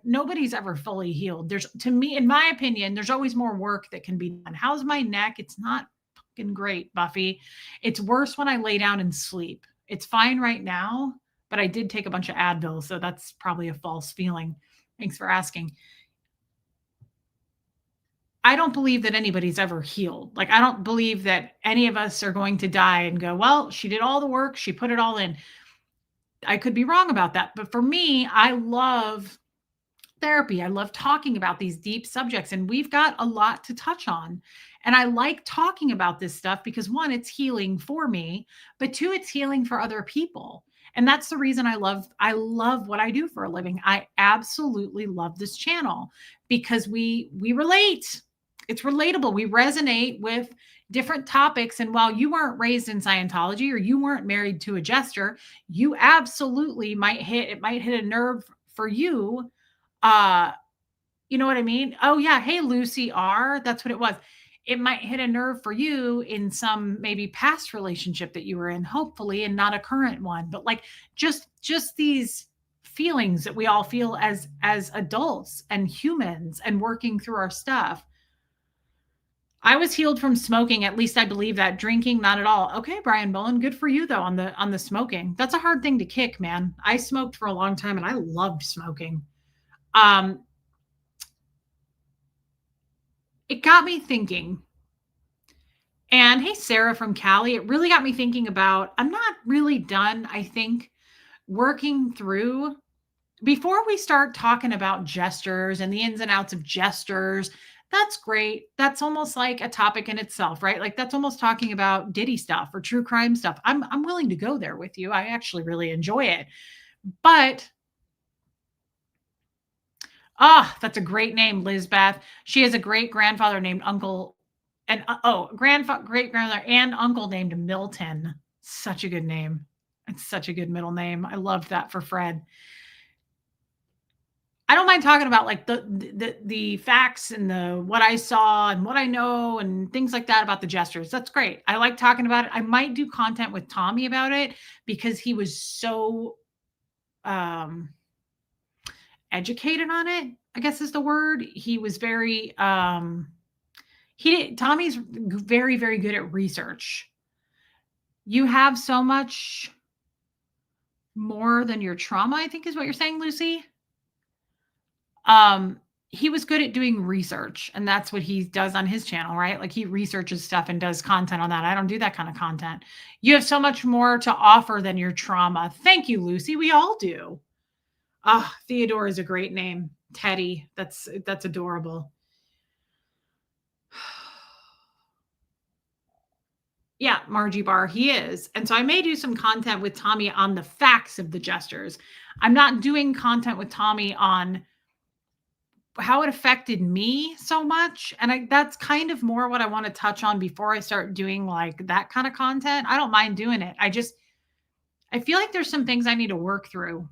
Nobody's ever fully healed. There's, to me, in my opinion, there's always more work that can be done. How's my neck? It's not fucking great, Buffy. It's worse when I lay down and sleep. It's fine right now, but I did take a bunch of Advil, so that's probably a false feeling. Thanks for asking. I don't believe that anybody's ever healed. Like, I don't believe that any of us are going to die and go, well, she did all the work, she put it all in. I could be wrong about that. But for me, I love therapy. I love talking about these deep subjects, and we've got a lot to touch on. And I like talking about this stuff because one, it's healing for me, but two, it's healing for other people. And that's the reason I love what I do for a living. I absolutely love this channel because we relate. It's relatable. We resonate with different topics. And while you weren't raised in Scientology or you weren't married to a jester, you absolutely might hit a nerve for you. Uh, you know what I mean? Oh yeah, hey Lucy R, that's what it was. It might hit a nerve for you in some maybe past relationship that you were in, hopefully, and not a current one. But like just these feelings that we all feel as adults and humans and working through our stuff. I was healed from smoking. At least I believe that. Drinking, not at all. Okay, Brian Bowen, good for you though on the smoking. That's a hard thing to kick, man. I smoked for a long time and I loved smoking. Um, it got me thinking. And hey, Sarah from Cali, it really got me thinking about I'm not really done, I think, working through before we start talking about gestures and the ins and outs of gestures. That's great. That's almost like a topic in itself, right? Like that's almost talking about Diddy stuff or true crime stuff. I'm willing to go there with you. I actually really enjoy it. But that's a great name, Lizbeth. She has a great grandfather named Uncle, and great grandfather and uncle named Milton. Such a good name. It's such a good middle name. I loved that for Fred. I don't mind talking about like the facts and the what I saw and what I know and things like that about the gestures. That's great. I like talking about it. I might do content with Tommy about it because he was so um educated on it, I guess is the word. He was very Tommy's very, very good at research. You have so much more than your trauma, I think is what you're saying, Lucy. He was good at doing research, and that's what he does on his channel, right? Like he researches stuff and does content on that. I don't do that kind of content. You have so much more to offer than your trauma. Thank you, Lucy. We all do. Theodore is a great name. Teddy. That's adorable. Yeah, Margie Barr, he is. And so I may do some content with Tommy on the facts of the gestures. I'm not doing content with Tommy on how it affected me so much. And that's kind of more what I want to touch on before I start doing like that kind of content. I don't mind doing it. I feel like there's some things I need to work through.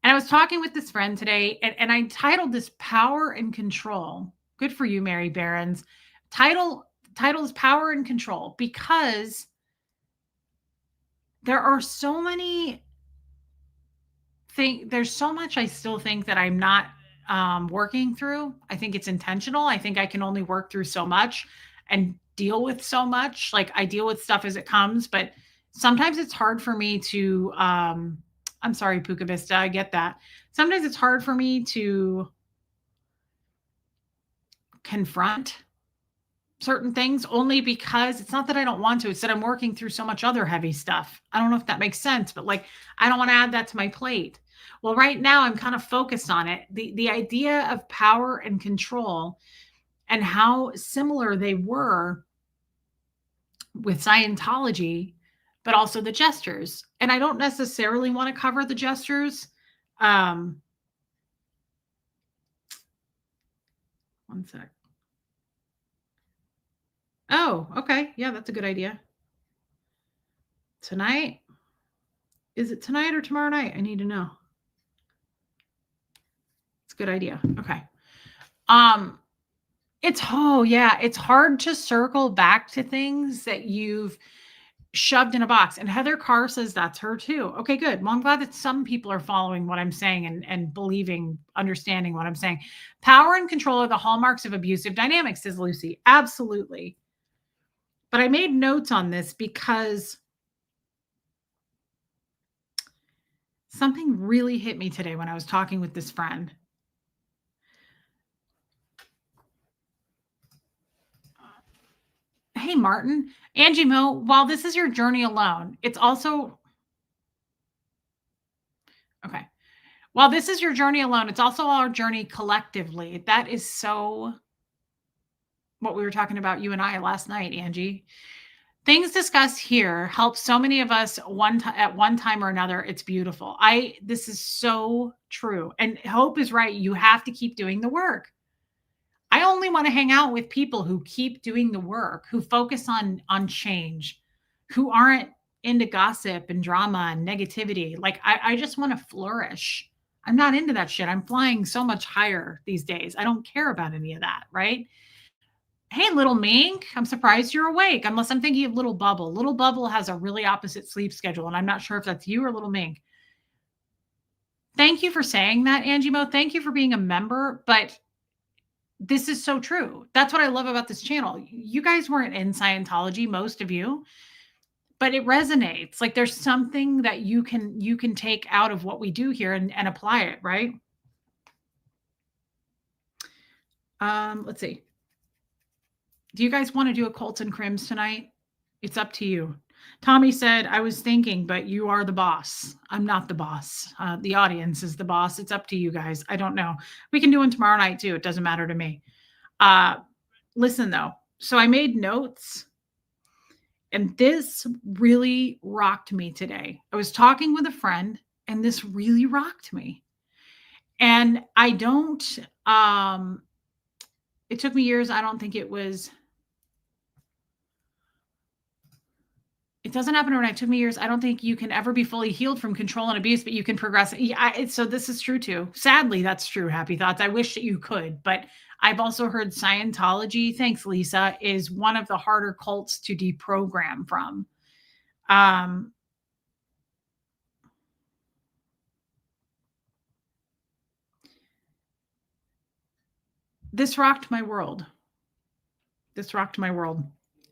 And I was talking with this friend today, and I titled this Power and Control. Good for you, Mary Barons. Title is Power and Control because there are so many think there's so much I still think that I'm not working through. I think it's intentional. I think I can only work through so much and deal with so much. Like I deal with stuff as it comes, but sometimes it's hard for me to I'm sorry, Puka Vista, I get that. Sometimes it's hard for me to confront certain things only because it's not that I don't want to, it's that I'm working through so much other heavy stuff. I don't know if that makes sense, but like I don't want to add that to my plate. Well, right now I'm kind of focused on it. The idea of power and control and how similar they were with Scientology, but also the gestures. And I don't necessarily want to cover the gestures. Um, one sec. Oh, okay. Yeah, that's a good idea. Tonight? Is it tonight or tomorrow night? I need to know. It's a good idea. Okay. Um, it's hard to circle back to things that you've shoved in a box. And Heather Carr says that's her too. Okay, good. Well, I'm glad that some people are following what I'm saying and believing, understanding what I'm saying. Power and control are the hallmarks of abusive dynamics, says Lucy. Absolutely. But I made notes on this because something really hit me today when I was talking with this friend. Hey, Martin. Angie Mo, while this is your journey alone, it's also okay. While this is your journey alone, it's also our journey collectively. That is so what we were talking about, you and I, last night, Angie. Things discussed here help so many of us at one time or another. It's beautiful. This is so true. And Hope is right. You have to keep doing the work. I only want to hang out with people who keep doing the work, who focus on change, who aren't into gossip and drama and negativity. Like I just want to flourish. I'm not into that shit. I'm flying so much higher these days. I don't care about any of that, right? Hey, little Mink, I'm surprised you're awake, unless I'm thinking of Little Bubble. Little Bubble has a really opposite sleep schedule, and I'm not sure if that's you or Little Mink. Thank you for saying that, Angie Mo. Thank you for being a member, but this is so true. That's what I love about this channel. You guys weren't in Scientology, most of you, but it resonates. Like there's something that you can take out of what we do here and apply it, right? Let's see. Do you guys want to do a Colts and Crims tonight? It's up to you. Tommy said, I was thinking, but you are the boss. I'm not the boss. The audience is the boss. It's up to you guys. I don't know. We can do one tomorrow night too. It doesn't matter to me. Listen though. So I made notes and this really rocked me today. I was talking with a friend and this really rocked me. And I don't, it took me years. I don't think it doesn't happen overnight. It took me years. I don't think you can ever be fully healed from control and abuse, but you can progress. Yeah, so this is true too. Sadly, that's true. Happy Thoughts. I wish that you could, but I've also heard Scientology, thanks, Lisa, is one of the harder cults to deprogram from. This rocked my world. This rocked my world.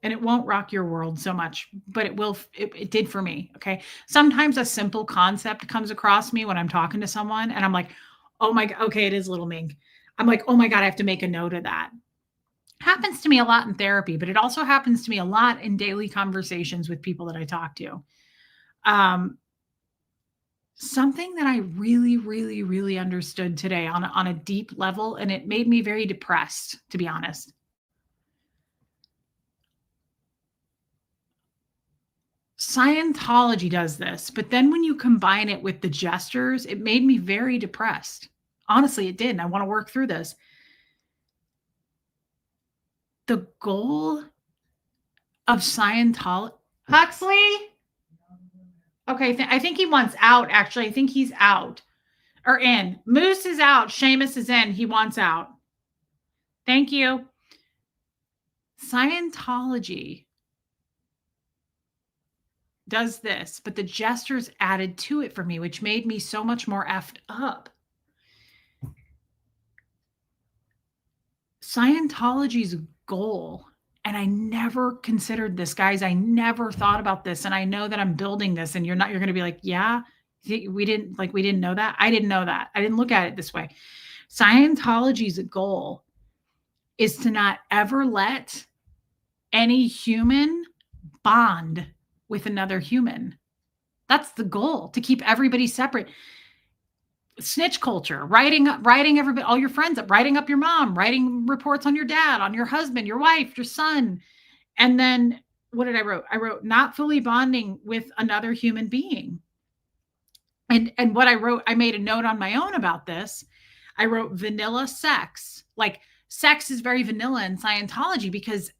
And it won't rock your world so much, but it did for me. Okay. Sometimes a simple concept comes across me when I'm talking to someone and I'm like, oh my God, okay, it is Little Mink. I'm like, oh my God, I have to make a note of that. Happens to me a lot in therapy, but it also happens to me a lot in daily conversations with people that I talk to. Something that I really, really, really understood today on a deep level, and it made me very depressed, to be honest. Scientology does this, but then when you combine it with the gestures, it made me very depressed. Honestly, it did. And I want to work through this. The goal of Scientology, Huxley. Okay, I think he wants out. Actually, I think he's out or in. Moose is out. Seamus is in. He wants out. Thank you. Scientology does this, but the gestures added to it for me, which made me so much more effed up. Scientology's goal, and I never considered this, guys. I never thought about this. And I know that I'm building this, and you're going to be like, yeah, we didn't know that. I didn't know that. I didn't look at it this way. Scientology's goal is to not ever let any human bond with another human. That's the goal, to keep everybody separate. Snitch culture, writing everybody, all your friends up, writing up your mom, writing reports on your dad, on your husband, your wife, your son. And then what did I wrote? I wrote not fully bonding with another human being. And what I wrote, I made a note on my own about this. I wrote vanilla sex. Like, sex is very vanilla in Scientology because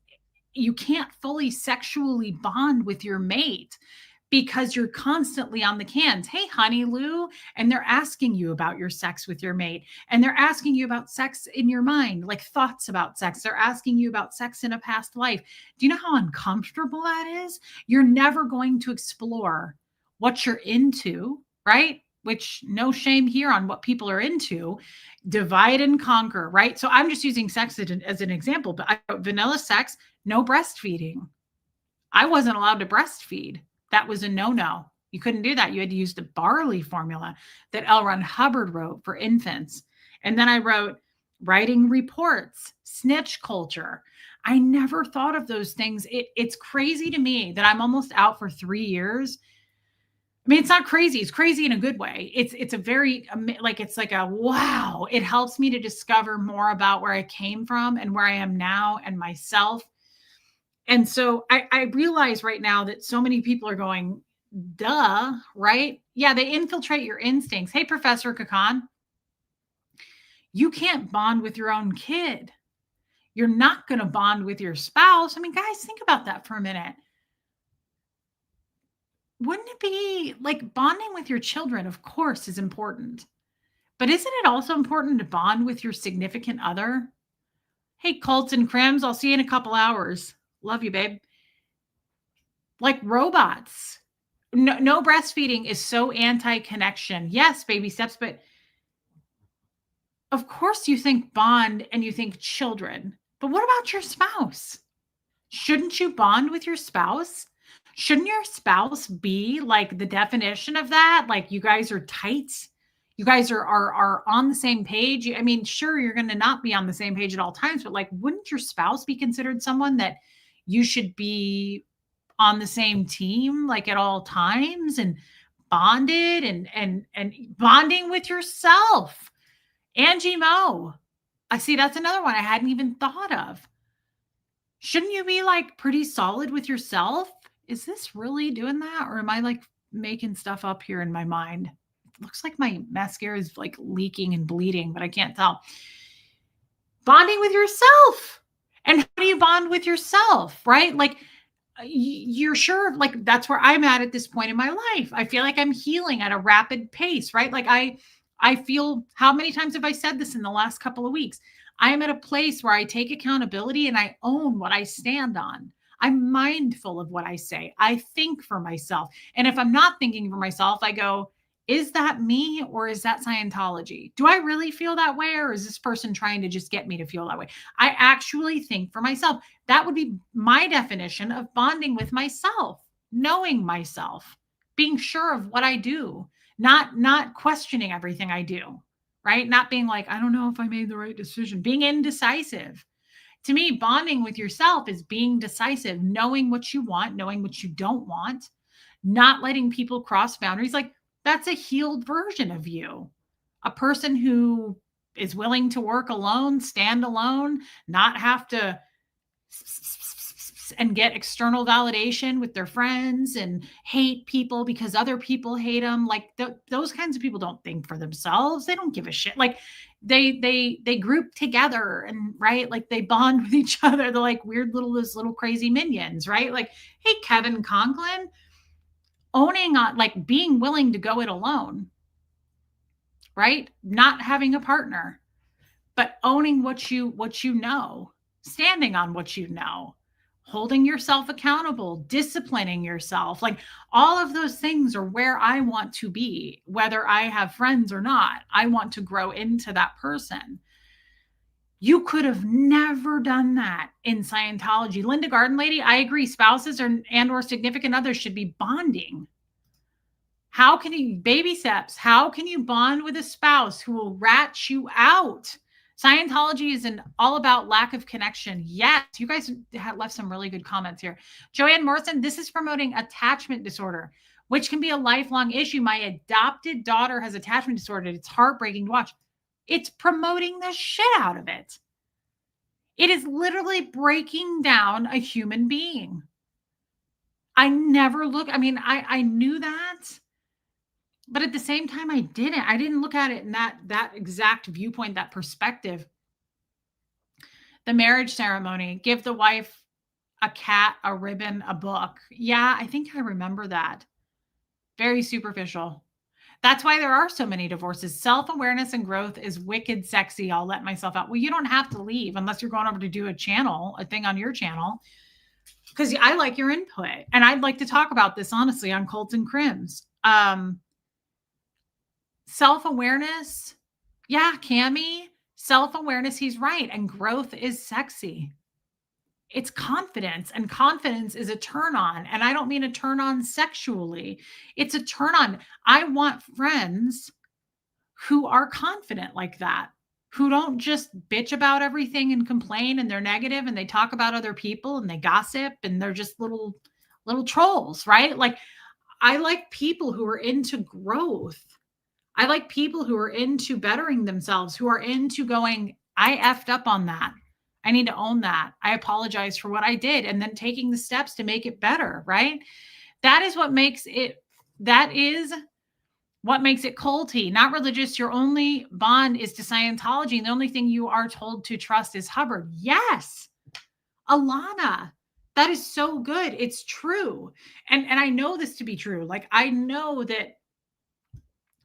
you can't fully sexually bond with your mate because you're constantly on the cans. Hey, honey, Lou. And they're asking you about your sex with your mate. And they're asking you about sex in your mind, like thoughts about sex. They're asking you about sex in a past life. Do you know how uncomfortable that is? You're never going to explore what you're into, right? Which, no shame here on what people are into. Divide and conquer, right? So I'm just using sex as an example, but I wrote vanilla sex, no breastfeeding. I wasn't allowed to breastfeed. That was a no-no. You couldn't do that. You had to use the barley formula that L. Ron Hubbard wrote for infants. And then I wrote writing reports, snitch culture. I never thought of those things. It's crazy to me that I'm almost out for 3 years. I mean, it's not crazy. It's crazy in a good way. It's a very, like, it's like a wow. It helps me to discover more about where I came from and where I am now and myself. And so I realize right now that so many people are going, duh, right? Yeah, they infiltrate your instincts. Hey, Professor Kakan, you can't bond with your own kid. You're not going to bond with your spouse. I mean, guys, think about that for a minute. Wouldn't it be like bonding with your children, of course, is important. But isn't it also important to bond with your significant other? Hey, Cults and Crims, I'll see you in a couple hours. Love you, babe. Like robots. No breastfeeding is so anti-connection. Yes, baby steps, but of course you think bond and you think children. But what about your spouse? Shouldn't you bond with your spouse? Shouldn't your spouse be like the definition of that? Like, you guys are tight. You guys are on the same page. I mean, sure, you're going to not be on the same page at all times, but like, wouldn't your spouse be considered someone that you should be on the same team, like at all times, and bonded and bonding with yourself? Angie Mo. I see, that's another one I hadn't even thought of. Shouldn't you be like pretty solid with yourself? Is this really doing that? Or am I like making stuff up here in my mind? It looks like my mascara is like leaking and bleeding, but I can't tell. Bonding with yourself. And how do you bond with yourself, right? Like, you're sure, like, that's where I'm at this point in my life. I feel like I'm healing at a rapid pace, right? Like, I feel, how many times have I said this in the last couple of weeks? I am at a place where I take accountability and I own what I stand on. I'm mindful of what I say. I think for myself. And if I'm not thinking for myself, I go, is that me or is that Scientology? Do I really feel that way, or is this person trying to just get me to feel that way? I actually think for myself. That would be my definition of bonding with myself, knowing myself, being sure of what I do, not questioning everything I do, right? Not being like, I don't know if I made the right decision, being indecisive. To me, bonding with yourself is being decisive, knowing what you want, knowing what you don't want, not letting people cross boundaries. Like, that's a healed version of you. A person who is willing to work alone, stand alone, not have to and get external validation with their friends and hate people because other people hate them. Like, those kinds of people don't think for themselves. They don't give a shit. Like, they group together and, right, like, they bond with each other. They're like weird those little crazy minions, right? Like, hey, Kevin Conklin, owning on, like, being willing to go it alone, right? Not having a partner, but owning what you know, standing on what you know, holding yourself accountable, disciplining yourself. Like all of those things are where I want to be, whether I have friends or not. I want to grow into that person. You could have never done that in Scientology. Linda Garden Lady, I agree. Spouses or significant others should be bonding. How can you, baby steps, how can you bond with a spouse who will rat you out? Scientology is all about lack of connection. Yes, you guys have left some really good comments here. Joanne Morrison, this is promoting attachment disorder, which can be a lifelong issue. My adopted daughter has attachment disorder. It's heartbreaking to watch. It's promoting the shit out of it. It is literally breaking down a human being. I knew that. But at the same time, I didn't look at it in that exact viewpoint, that perspective. The marriage ceremony, give the wife a cat, a ribbon, a book. Yeah, I think I remember that. Very superficial. That's why there are so many divorces. Self-awareness and growth is wicked sexy. I'll let myself out. Well, you don't have to leave unless you're going over to do a thing on your channel, because I like your input. And I'd like to talk about this, honestly, on Cults and Crims. Self-awareness. Yeah, Cammie, self-awareness. He's right. And growth is sexy. It's confidence, and confidence is a turn on. And I don't mean a turn on sexually. It's a turn on. I want friends who are confident like that, who don't just bitch about everything and complain, and they're negative and they talk about other people and they gossip and they're just little trolls, right? Like, I like people who are into growth. I like people who are into bettering themselves, who are into going, I effed up on that. I need to own that. I apologize for what I did. And then taking the steps to make it better, right? That is what makes it culty, not religious. Your only bond is to Scientology. And the only thing you are told to trust is Hubbard. Yes. Alana, that is so good. It's true. And I know this to be true. Like, I know that,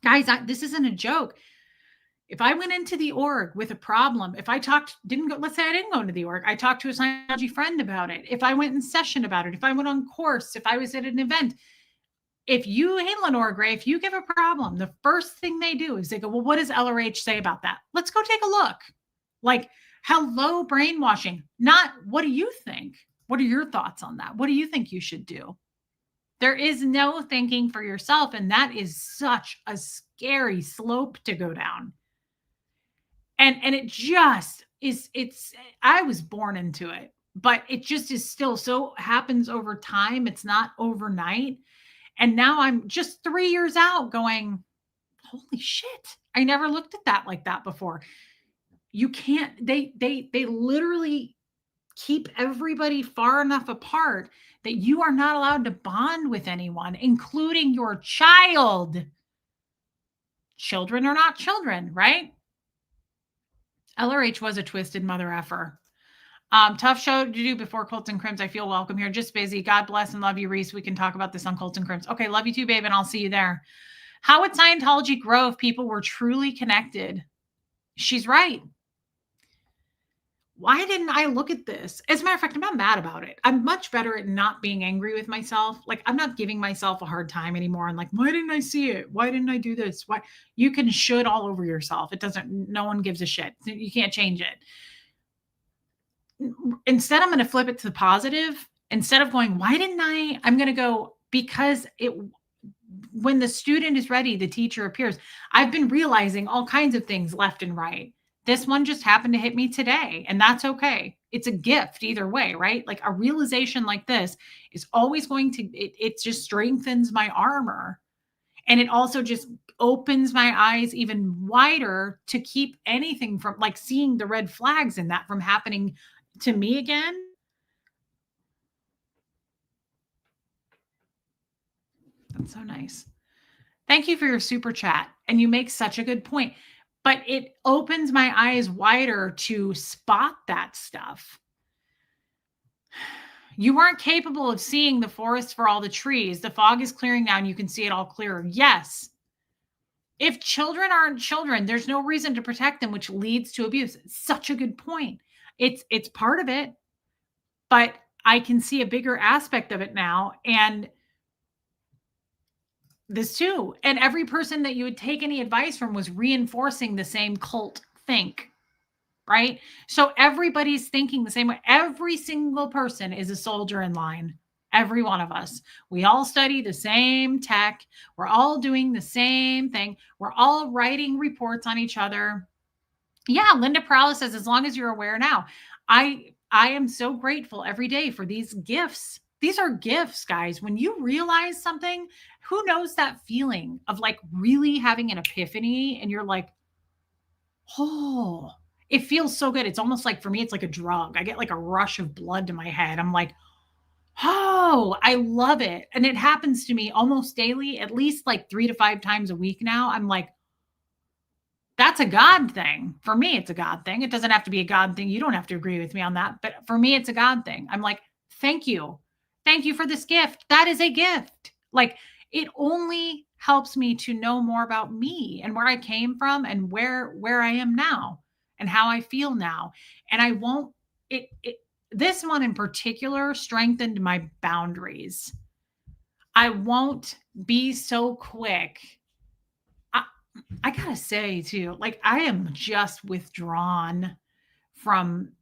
guys, this isn't a joke. If I went into the org with a problem, let's say I didn't go into the org, I talked to a Scientology friend about it. If I went in session about it, if I went on course, if I was at an event, if you, hey, Lenore Gray, if you give a problem, the first thing they do is they go, well, what does LRH say about that? Let's go take a look. Like, hello, brainwashing. Not, what do you think? What are your thoughts on that? What do you think you should do? There is no thinking for yourself. And that is such a scary slope to go down. And it just is, I was born into it, but it just is still so happens over time. It's not overnight. And now I'm just 3 years out going, holy shit. I never looked at that like that before. You can't, they literally keep everybody far enough apart that you are not allowed to bond with anyone, including your child. Children are not children, right? LRH was a twisted mother effer. Tough show to do before Cults and Crims. I feel welcome here. Just busy. God bless and love you, Reese. We can talk about this on Cults and Crims. Okay, love you too, babe, and I'll see you there. How would Scientology grow if people were truly connected? She's right. Why didn't I look at this? As a matter of fact, I'm not mad about it. I'm much better at not being angry with myself. Like, I'm not giving myself a hard time anymore. I'm like, why didn't I see it? Why didn't I do this? Why? You can should all over yourself. No one gives a shit. You can't change it. Instead, I'm going to flip it to the positive. Instead of going, why didn't I? I'm going to go, because when the student is ready, the teacher appears. I've been realizing all kinds of things left and right. This one just happened to hit me today, and that's okay. It's a gift either way, right? Like, a realization like this is always going to, it just strengthens my armor. And it also just opens my eyes even wider to keep anything from, like, seeing the red flags in that from happening to me again. That's so nice. Thank you for your super chat. And you make such a good point. But it opens my eyes wider to spot that stuff. You weren't capable of seeing the forest for all the trees. The fog is clearing now and you can see it all clearer. Yes. If children aren't children, there's no reason to protect them, which leads to abuse. It's such a good point. It's part of it. But I can see a bigger aspect of it now. And this too. And every person that you would take any advice from was reinforcing the same cult think, right? So everybody's thinking the same way. Every single person is a soldier in line. Every one of us. We all study the same tech. We're all doing the same thing. We're all writing reports on each other. Yeah, Linda Prowlis says, as long as you're aware now. I am so grateful every day for these gifts. These are gifts, guys. When you realize something, who knows that feeling of like really having an epiphany and you're like, oh, it feels so good. It's almost like for me, it's like a drug. I get like a rush of blood to my head. I'm like, oh, I love it. And it happens to me almost daily, at least like 3 to 5 times a week now. I'm like, that's a God thing. For me, it's a God thing. It doesn't have to be a God thing. You don't have to agree with me on that. But for me, it's a God thing. I'm like, thank you. Thank you for this gift. That is a gift. Like, it only helps me to know more about me and where I came from and where I am now and how I feel now. And I won't it this one in particular strengthened my boundaries. I won't be so quick. I gotta say too, like I am just withdrawn from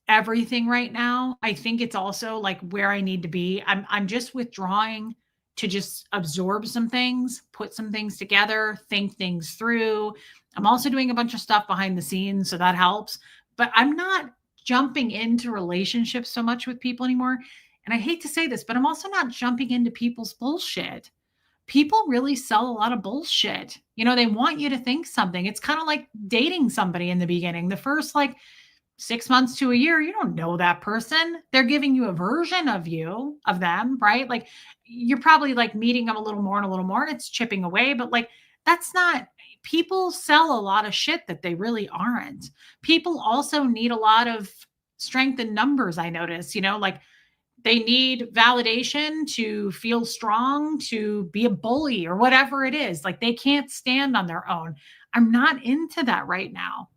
everything right now. I think it's also like where I need to be. I'm just withdrawing to just absorb some things, put some things together, think things through. I'm also doing a bunch of stuff behind the scenes, so that helps. But I'm not jumping into relationships so much with people anymore. And I hate to say this, but I'm also not jumping into people's bullshit. People really sell a lot of bullshit. They want you to think something. It's kind of like dating somebody in the beginning. The first like 6 months to a year, you don't know that person. They're giving you a version of them, right? Like you're probably like meeting them a little more and a little more, and it's chipping away. But like that's not, people sell a lot of shit that they really aren't. People also need a lot of strength in numbers, I notice, like they need validation to feel strong, to be a bully or whatever it is. Like they can't stand on their own. I'm not into that right now.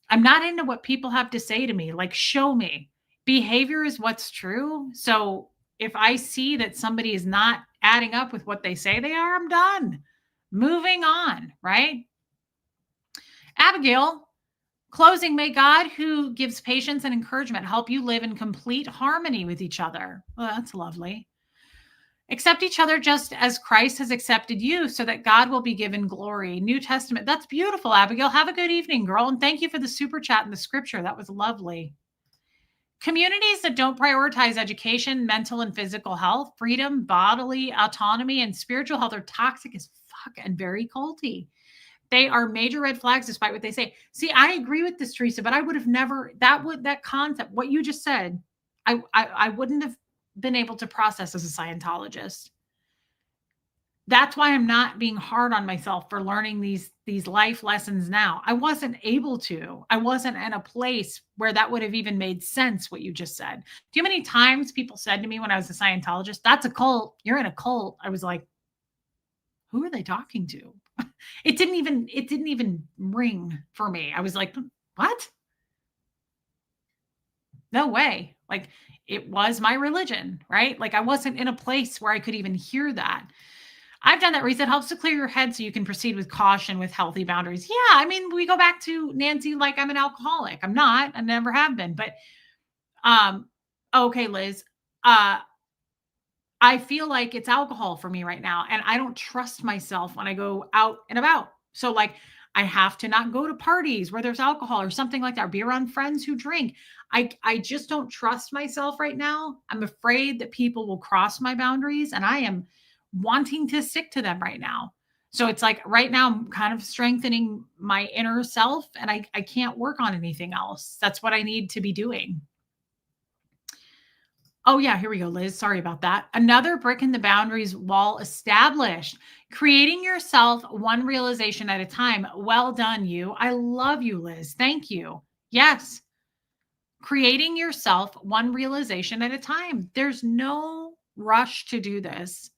I'm not into what people have to say to me. Like, show me. Behavior is what's true. So if I see that somebody is not adding up with what they say they are, I'm done. Moving on, right? Abigail, closing, may God, who gives patience and encouragement, help you live in complete harmony with each other. Well, that's lovely. Accept each other just as Christ has accepted you, so that God will be given glory. New Testament. That's beautiful, Abigail. Have a good evening, girl. And thank you for the super chat and the scripture. That was lovely. Communities that don't prioritize education, mental and physical health, freedom, bodily autonomy, and spiritual health are toxic as fuck and very culty. They are major red flags despite what they say. See, I agree with this, Teresa, but I would have never, that concept, what you just said, I wouldn't have been able to process as a Scientologist. That's why I'm not being hard on myself for learning these life lessons now. I wasn't able to. I wasn't in a place where that would have even made sense, what you just said. Do you know how many times people said to me when I was a Scientologist, that's a cult, you're in a cult? I was like, who are they talking to? It didn't even ring for me. I was like, what? No way. Like it was my religion, right? Like I wasn't in a place where I could even hear that. I've done that reset. Helps to clear your head so you can proceed with caution with healthy boundaries. Yeah, I mean, we go back to Nancy, like I'm an alcoholic. I'm not. I never have been. But okay, Liz. I feel like it's alcohol for me right now, and I don't trust myself when I go out and about. So like I have to not go to parties where there's alcohol or something like that, or be around friends who drink. I just don't trust myself right now. I'm afraid that people will cross my boundaries, and I am wanting to stick to them right now. So it's like right now I'm kind of strengthening my inner self, and I can't work on anything else. That's what I need to be doing. Oh, yeah, here we go, Liz. Sorry about that. Another brick in the boundaries wall established. Creating yourself one realization at a time. Well done, you. I love you, Liz. Thank you. Yes. Creating yourself one realization at a time. There's no rush to do this.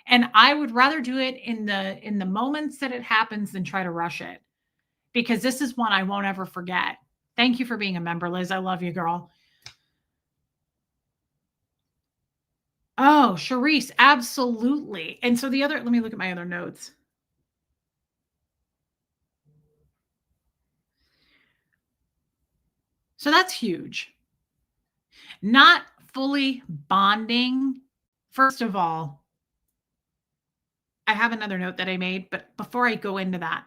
And I would rather do it in the moments that it happens than try to rush it, because this is one I won't ever forget. Thank you for being a member, Liz. I love you, girl. Oh, Charisse, absolutely. And so the other, let me look at my other notes. So that's huge. Not fully bonding. First of all, I have another note that I made, but before I go into that,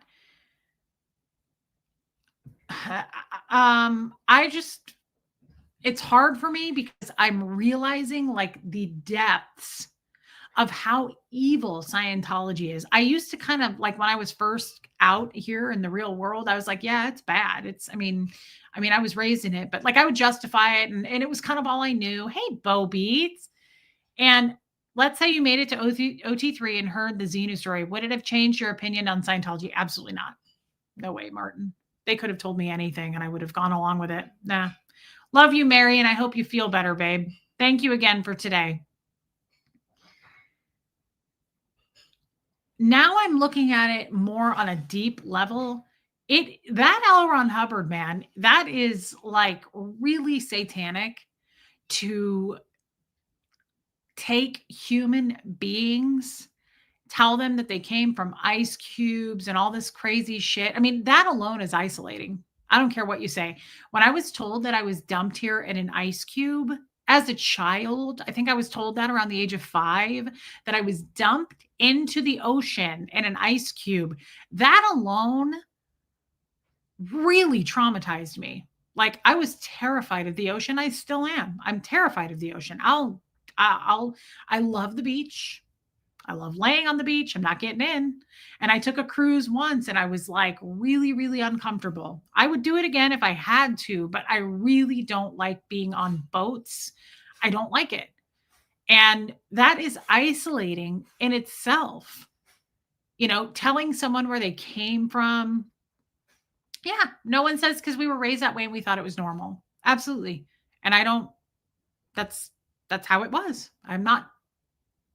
I just, it's hard for me because I'm realizing like the depths of how evil Scientology is. I used to kind of like when I was first out here in the real world, I was like, yeah, it's bad. I mean, I was raised in it, but like I would justify it and it was kind of all I knew. Hey, Bo Beats. And let's say you made it to OT3 and heard the Xenu story. Would it have changed your opinion on Scientology? Absolutely not. No way, Martin. They could have told me anything and I would have gone along with it. Nah. Love you, Mary, and I hope you feel better, babe. Thank you again for today. Now I'm looking at it more on a deep level. That L. Ron Hubbard, man, that is like really satanic to take human beings, tell them that they came from ice cubes and all this crazy shit. I mean, that alone is isolating. I don't care what you say. When I was told that I was dumped here in an ice cube as a child, I think I was told that around the age of 5, that I was dumped into the ocean in an ice cube. That alone really traumatized me. Like I was terrified of the ocean. I still am. I'm terrified of the ocean. I love the beach. I love laying on the beach. I'm not getting in. And I took a cruise once and I was like really, really uncomfortable. I would do it again if I had to, but I really don't like being on boats. I don't like it. And that is isolating in itself. You know, telling someone where they came from. Yeah, no one says because we were raised that way and we thought it was normal. Absolutely. And I don't, that's that's how it was. I'm not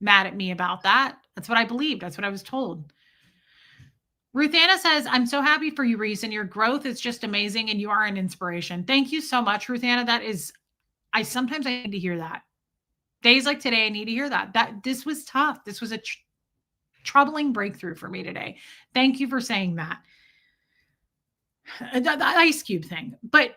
mad at me about that. That's what I believed. That's what I was told. Ruth Anna says, I'm so happy for you, Reese, and your growth is just amazing and you are an inspiration. Thank you so much, Ruth Anna. That is, sometimes I need to hear that. Days like today, I need to hear that. This was tough. This was a troubling breakthrough for me today. Thank you for saying that. The ice cube thing. But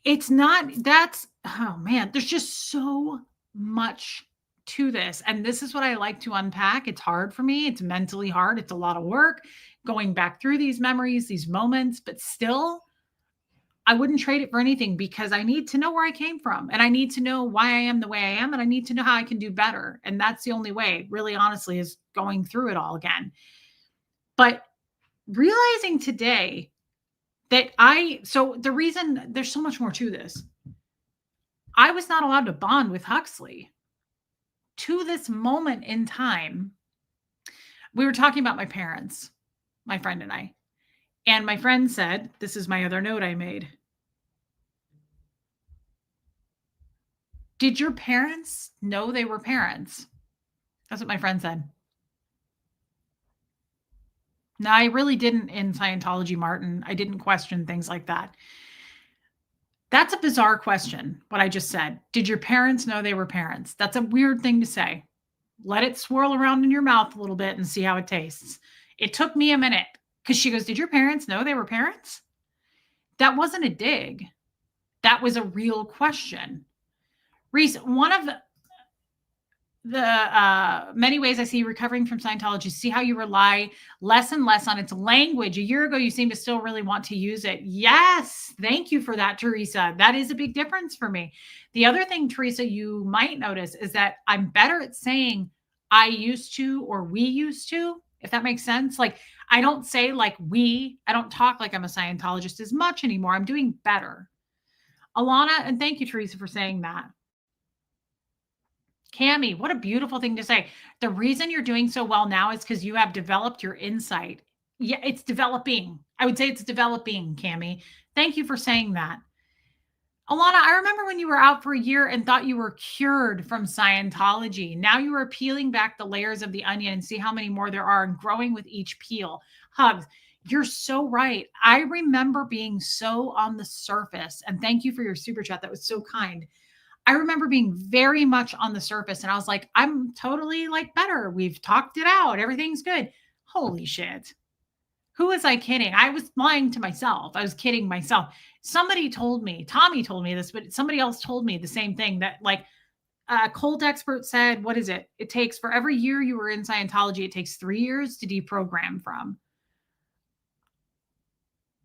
it's not, that's, oh man, there's just so much to this. And this is what I like to unpack. It's hard for me. It's mentally hard. It's a lot of work going back through these memories, these moments, but still, I wouldn't trade it for anything because I need to know where I came from and I need to know why I am the way I am and I need to know how I can do better. And that's the only way, really honestly, is going through it all again. But realizing today that so the reason there's so much more to this, I was not allowed to bond with Huxley to this moment in time. We were talking about my parents, my friend and I. And my friend said, this is my other note I made. Did your parents know they were parents? That's what my friend said. No, I really didn't in Scientology, Martin. I didn't question things like that. That's a bizarre question, what I just said. Did your parents know they were parents? That's a weird thing to say. Let it swirl around in your mouth a little bit and see how it tastes. It took me a minute because she goes, did your parents know they were parents? That wasn't a dig. That was a real question. Reese, one of the many ways I see recovering from Scientology, see how you rely less and less on its language. A year ago, you seem to still really want to use it. Yes. Thank you for that, Teresa. That is a big difference for me. The other thing, Teresa, you might notice is that I'm better at saying I used to or we used to, if that makes sense. Like I don't say like I don't talk like I'm a Scientologist as much anymore. I'm doing better. Alana, and thank you, Teresa, for saying that. Cami, what a beautiful thing to say. The reason you're doing so well now is because you have developed your insight. Yeah, it's developing. I would say it's developing, Cami. Thank you for saying that. Alana, I remember when you were out for a year and thought you were cured from Scientology. Now you are peeling back the layers of the onion and see how many more there are and growing with each peel. Hugs. You're so right. I remember being so on the surface, and thank you for your super chat. That was so kind. I remember being very much on the surface and I was like, I'm totally like better. We've talked it out. Everything's good. Holy shit. Who was I kidding? I was lying to myself. I was kidding myself. Somebody told me, Tommy told me this, but somebody else told me the same thing that like a cult expert said, what is it? It takes for every year you were in Scientology, it takes 3 years to deprogram from.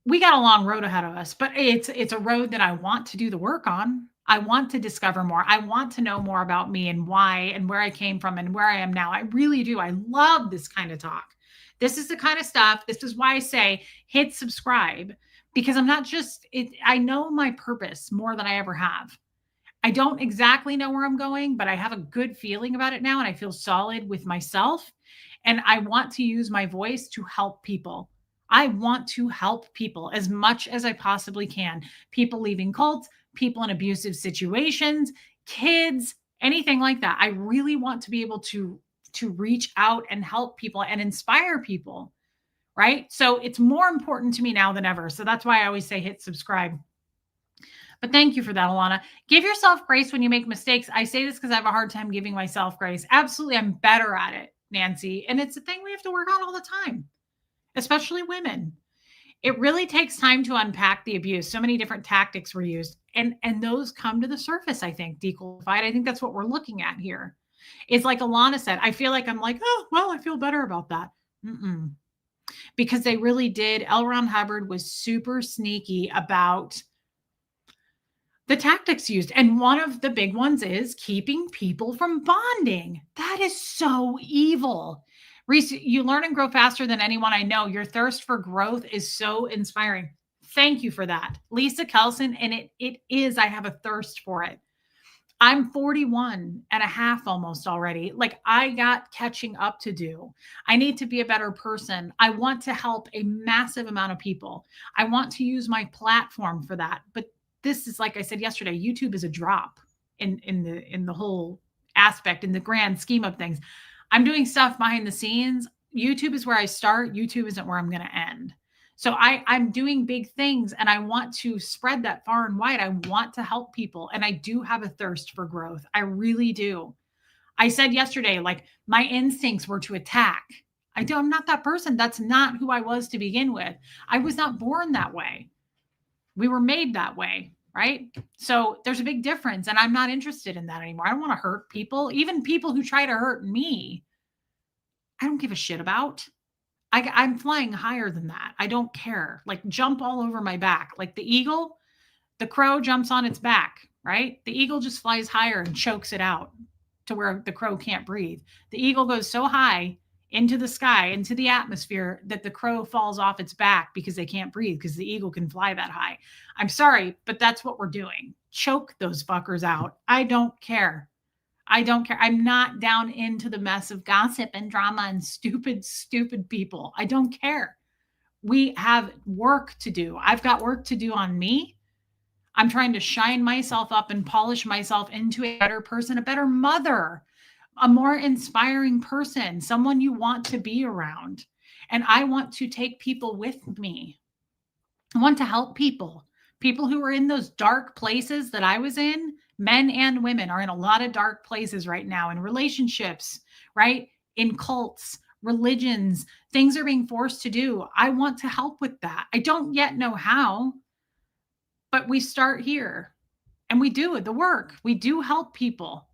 We got a long road ahead of us, but it's a road that I want to do the work on. I want to discover more. I want to know more about me and why and where I came from and where I am now. I really do. I love this kind of talk. This is the kind of stuff. This is why I say hit subscribe because I'm not just it, I know my purpose more than I ever have. I don't exactly know where I'm going, but I have a good feeling about it now and I feel solid with myself. And I want to use my voice to help people. I want to help people as much as I possibly can. People leaving cults, people in abusive situations, kids, anything like that. I really want to be able to reach out and help people and inspire people, right? So it's more important to me now than ever. So that's why I always say hit subscribe. But thank you for that, Alana. Give yourself grace when you make mistakes. I say this because I have a hard time giving myself grace. Absolutely, I'm better at it, Nancy. And it's a thing we have to work on all the time, especially women. It really takes time to unpack the abuse. So many different tactics were used. And those come to the surface, I think, declassified. I think that's what we're looking at here. It's like Alana said, I feel like I'm like, oh, well, I feel better about that. Mm-mm. Because they really did. L. Ron Hubbard was super sneaky about the tactics used. And one of the big ones is keeping people from bonding. That is so evil. Reese, you learn and grow faster than anyone I know. Your thirst for growth is so inspiring. Thank you for that. Lisa Kelson, and it is, I have a thirst for it. I'm 41 and a half almost already. Like I got catching up to do. I need to be a better person. I want to help a massive amount of people. I want to use my platform for that. But this is like I said yesterday, YouTube is a drop in the whole aspect, in the grand scheme of things. I'm doing stuff behind the scenes. YouTube is where I start. YouTube isn't where I'm going to end. So I'm doing big things and I want to spread that far and wide. I want to help people. And I do have a thirst for growth. I really do. I said yesterday, like my instincts were to attack. I'm not that person. That's not who I was to begin with. I was not born that way. We were made that way, right? So there's a big difference. And I'm not interested in that anymore. I don't want to hurt people, even people who try to hurt me. I don't give a shit about. I'm flying higher than that. I don't care. Like jump all over my back. Like the eagle, the crow jumps on its back, right? The eagle just flies higher and chokes it out to where the crow can't breathe. The eagle goes so high into the sky, into the atmosphere, that the crow falls off its back because they can't breathe because the eagle can fly that high. I'm sorry, but that's what we're doing. Choke those fuckers out. I don't care. I don't care. I'm not down into the mess of gossip and drama and stupid, stupid people. I don't care. We have work to do. I've got work to do on me. I'm trying to shine myself up and polish myself into a better person, a better mother, a more inspiring person, someone you want to be around. And I want to take people with me. I want to help people. People who are in those dark places that I was in, men and women are in a lot of dark places right now in relationships, right? In cults, religions, things are being forced to do. I want to help with that. I don't yet know how, but we start here and we do the work. We do help people.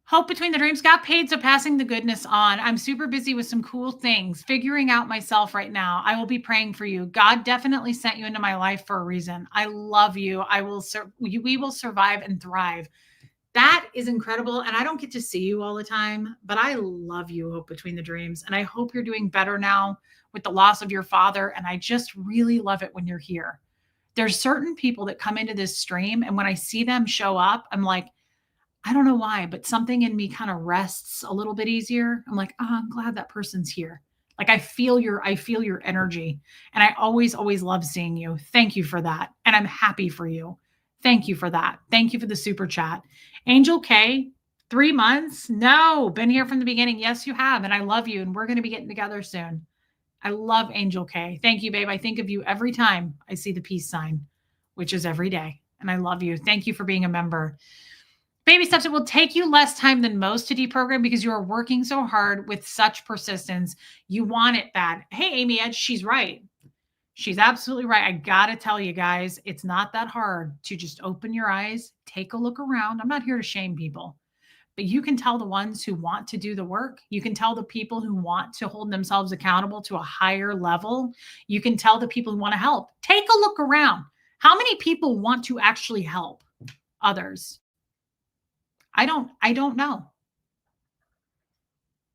Hope Between the Dreams got paid, so passing the goodness on. I'm super busy with some cool things, figuring out myself right now. I will be praying for you. God definitely sent you into my life for a reason. I love you. We will survive and thrive. That is incredible. And I don't get to see you all the time, but I love you, Hope Between the Dreams. And I hope you're doing better now with the loss of your father. And I just really love it when you're here. There's certain people that come into this stream, and when I see them show up, I'm like, I don't know why, but something in me kind of rests a little bit easier. I'm like, oh, I'm glad that person's here. Like I feel your energy. And I always love seeing you. Thank you for that. And I'm happy for you. Thank you for that. Thank you for the super chat. Angel K, 3 months? No, been here from the beginning. Yes, you have. And I love you. And we're going to be getting together soon. I love Angel K. Thank you, babe. I think of you every time I see the peace sign, which is every day. and I love you. Thank you for being a member. Baby steps, it will take you less time than most to deprogram because you are working so hard with such persistence. You want it bad. Hey, Amy Edge, she's right. She's absolutely right. I got to tell you guys, it's not that hard to just open your eyes, take a look around. I'm not here to shame people, but you can tell the ones who want to do the work. You can tell the people who want to hold themselves accountable to a higher level. You can tell the people who want to help. Take a look around. How many people want to actually help others? I don't know.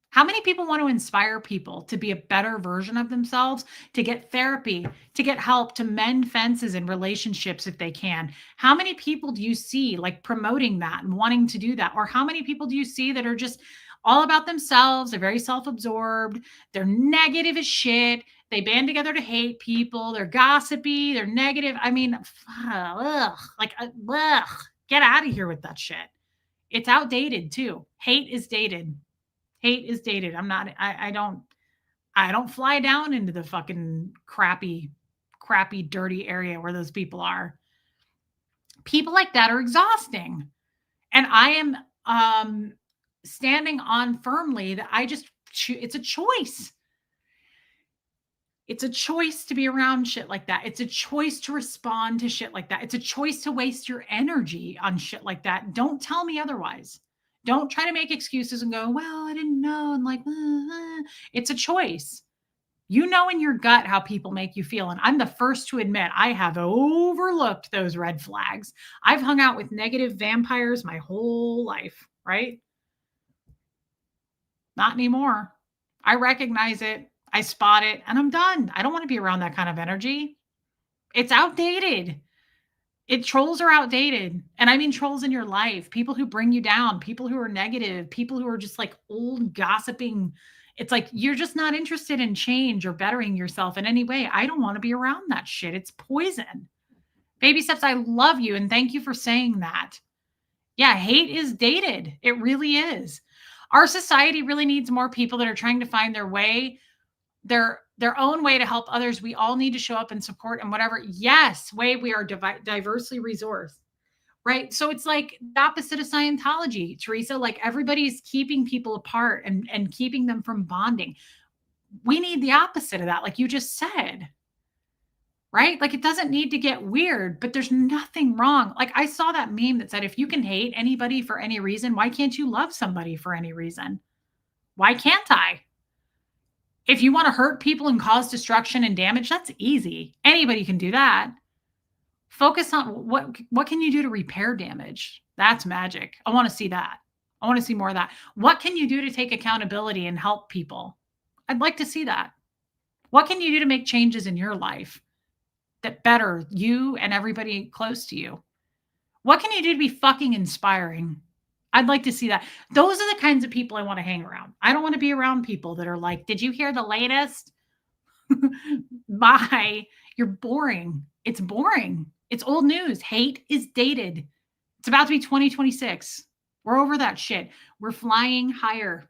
How many people want to inspire people to be a better version of themselves, to get therapy, to get help, to mend fences in relationships if they can? How many people do you see like promoting that and wanting to do that? Or how many people do you see that are just all about themselves? They're very self absorbed. They're negative as shit. They band together to hate people. They're gossipy. They're negative. I mean, ugh, like, ugh, get out of here with that shit. It's outdated too. Hate is dated. Hate is dated. I don't fly down into the fucking crappy, dirty area where those people are. People like that are exhausting. And I am standing on firmly that it's a choice. It's a choice to be around shit like that. It's a choice to respond to shit like that. It's a choice to waste your energy on shit like that. Don't tell me otherwise. Don't try to make excuses and go, well, I didn't know. And like, it's a choice. You know in your gut how people make you feel. And I'm the first to admit I have overlooked those red flags. I've hung out with negative vampires my whole life, right? Not anymore. I recognize it. I spot it and I'm done. I don't want to be around that kind of energy. It's outdated. Trolls are outdated. And I mean trolls in your life, people who bring you down, people who are negative, people who are just like old gossiping. It's like you're just not interested in change or bettering yourself in any way. I don't want to be around that shit. It's poison. Baby steps, I love you and thank you for saying that. Yeah, hate is dated. It really is. Our society really needs more people that are trying to find their own way to help others. We all need to show up and support and whatever. Yes, way we are diversely resourced, right? So it's like the opposite of Scientology, Teresa. Like everybody's keeping people apart and keeping them from bonding. We need the opposite of that, like you just said, right? Like it doesn't need to get weird, but there's nothing wrong. Like I saw that meme that said, if you can hate anybody for any reason, why can't you love somebody for any reason? Why can't I? If you want to hurt people and cause destruction and damage, that's easy. Anybody can do that. Focus on what can you do to repair damage? That's magic. I want to see that. I want to see more of that. What can you do to take accountability and help people? I'd like to see that. What can you do to make changes in your life that better you and everybody close to you? What can you do to be fucking inspiring? I'd like to see that. Those are the kinds of people I want to hang around. I don't want to be around people that are like, did you hear the latest? Bye. You're boring. It's boring. It's old news. Hate is dated. It's about to be 2026. We're over that shit. We're flying higher.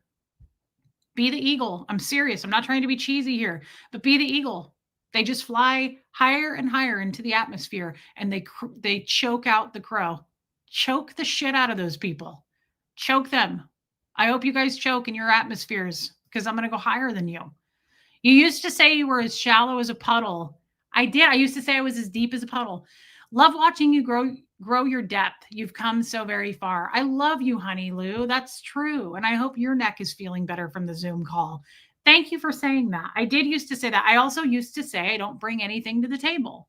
Be the eagle. I'm serious. I'm not trying to be cheesy here, but be the eagle. They just fly higher and higher into the atmosphere and they choke out the crow. Choke the shit out of those people. Choke them. I hope you guys choke in your atmospheres because I'm going to go higher than you. You used to say you were as shallow as a puddle. I did. I used to say I was as deep as a puddle. Love watching you grow your depth. You've come so very far. I love you, honey Lou. That's true. And I hope your neck is feeling better from the Zoom call. Thank you for saying that. I did used to say that. I also used to say I don't bring anything to the table.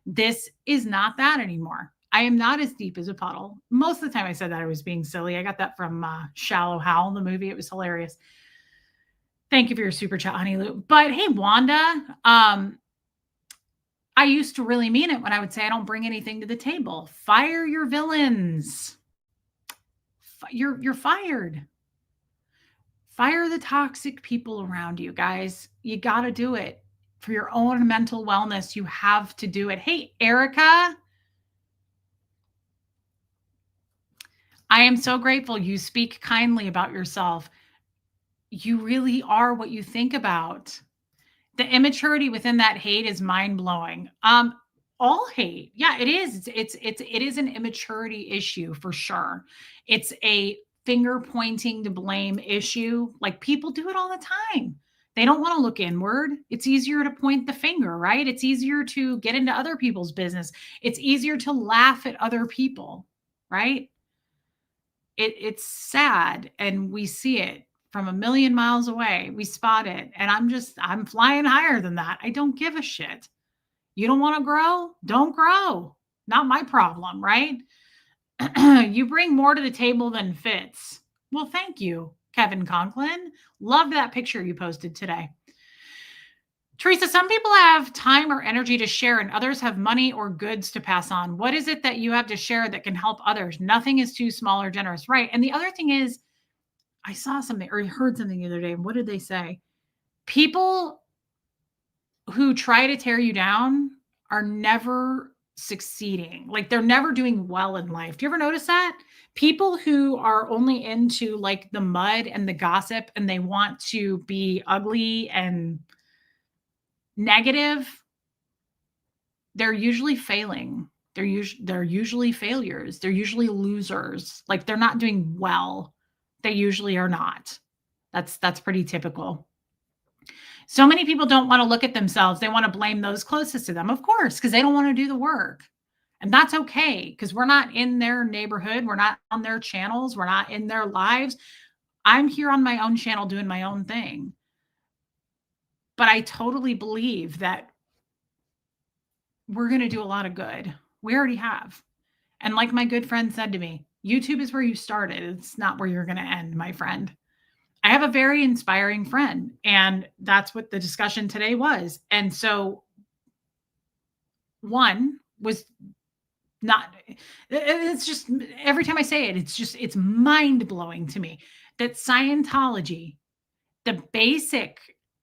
This is not that anymore. I am not as deep as a puddle. Most of the time I said that I was being silly. I got that from Shallow Hal, the movie. It was hilarious. Thank you for your super chat, honey Lou. But hey, Wanda, I used to really mean it when I would say I don't bring anything to the table. Fire your villains. You're fired. Fire the toxic people around you, guys. You got to do it. For your own mental wellness, you have to do it. Hey, Erica. I am so grateful you speak kindly about yourself. You really are what you think about. The immaturity within that hate is mind-blowing. all hate. Yeah, it is. It is an immaturity issue for sure. It's a finger pointing to blame issue. Like people do it all the time. They don't want to look inward. It's easier to point the finger, right? It's easier to get into other people's business. It's easier to laugh at other people, right? It's sad and we see it from a million miles away. We spot it. And I'm flying higher than that. I don't give a shit. You don't want to grow? Don't grow. Not my problem, right? You bring more to the table than fits. Well, thank you, Kevin Conklin. Loved that picture you posted today. Teresa, some people have time or energy to share, and others have money or goods to pass on. What is it that you have to share that can help others? Nothing is too small or generous, right? And the other thing is, I saw something or heard something the other day. What did they say? People who try to tear you down are never succeeding. Like they're never doing well in life. Do you ever notice that? People who are only into like the mud and the gossip and they want to be ugly and negative, they're usually failing. They're usually failures. They're usually losers. Like they're not doing well. They usually are not. That's pretty typical. So many people don't want to look at themselves. They want to blame those closest to them, of course, because they don't want to do the work. And that's okay because we're not in their neighborhood. We're not on their channels. We're not in their lives. I'm here on my own channel doing my own thing. But I totally believe that we're going to do a lot of good. We already have. And like my good friend said to me, YouTube is where you started. It's not where you're going to end, my friend. I have a very inspiring friend, and that's what the discussion today was. And so one was not, it's just every time I say it, it's mind blowing to me that Scientology, the basic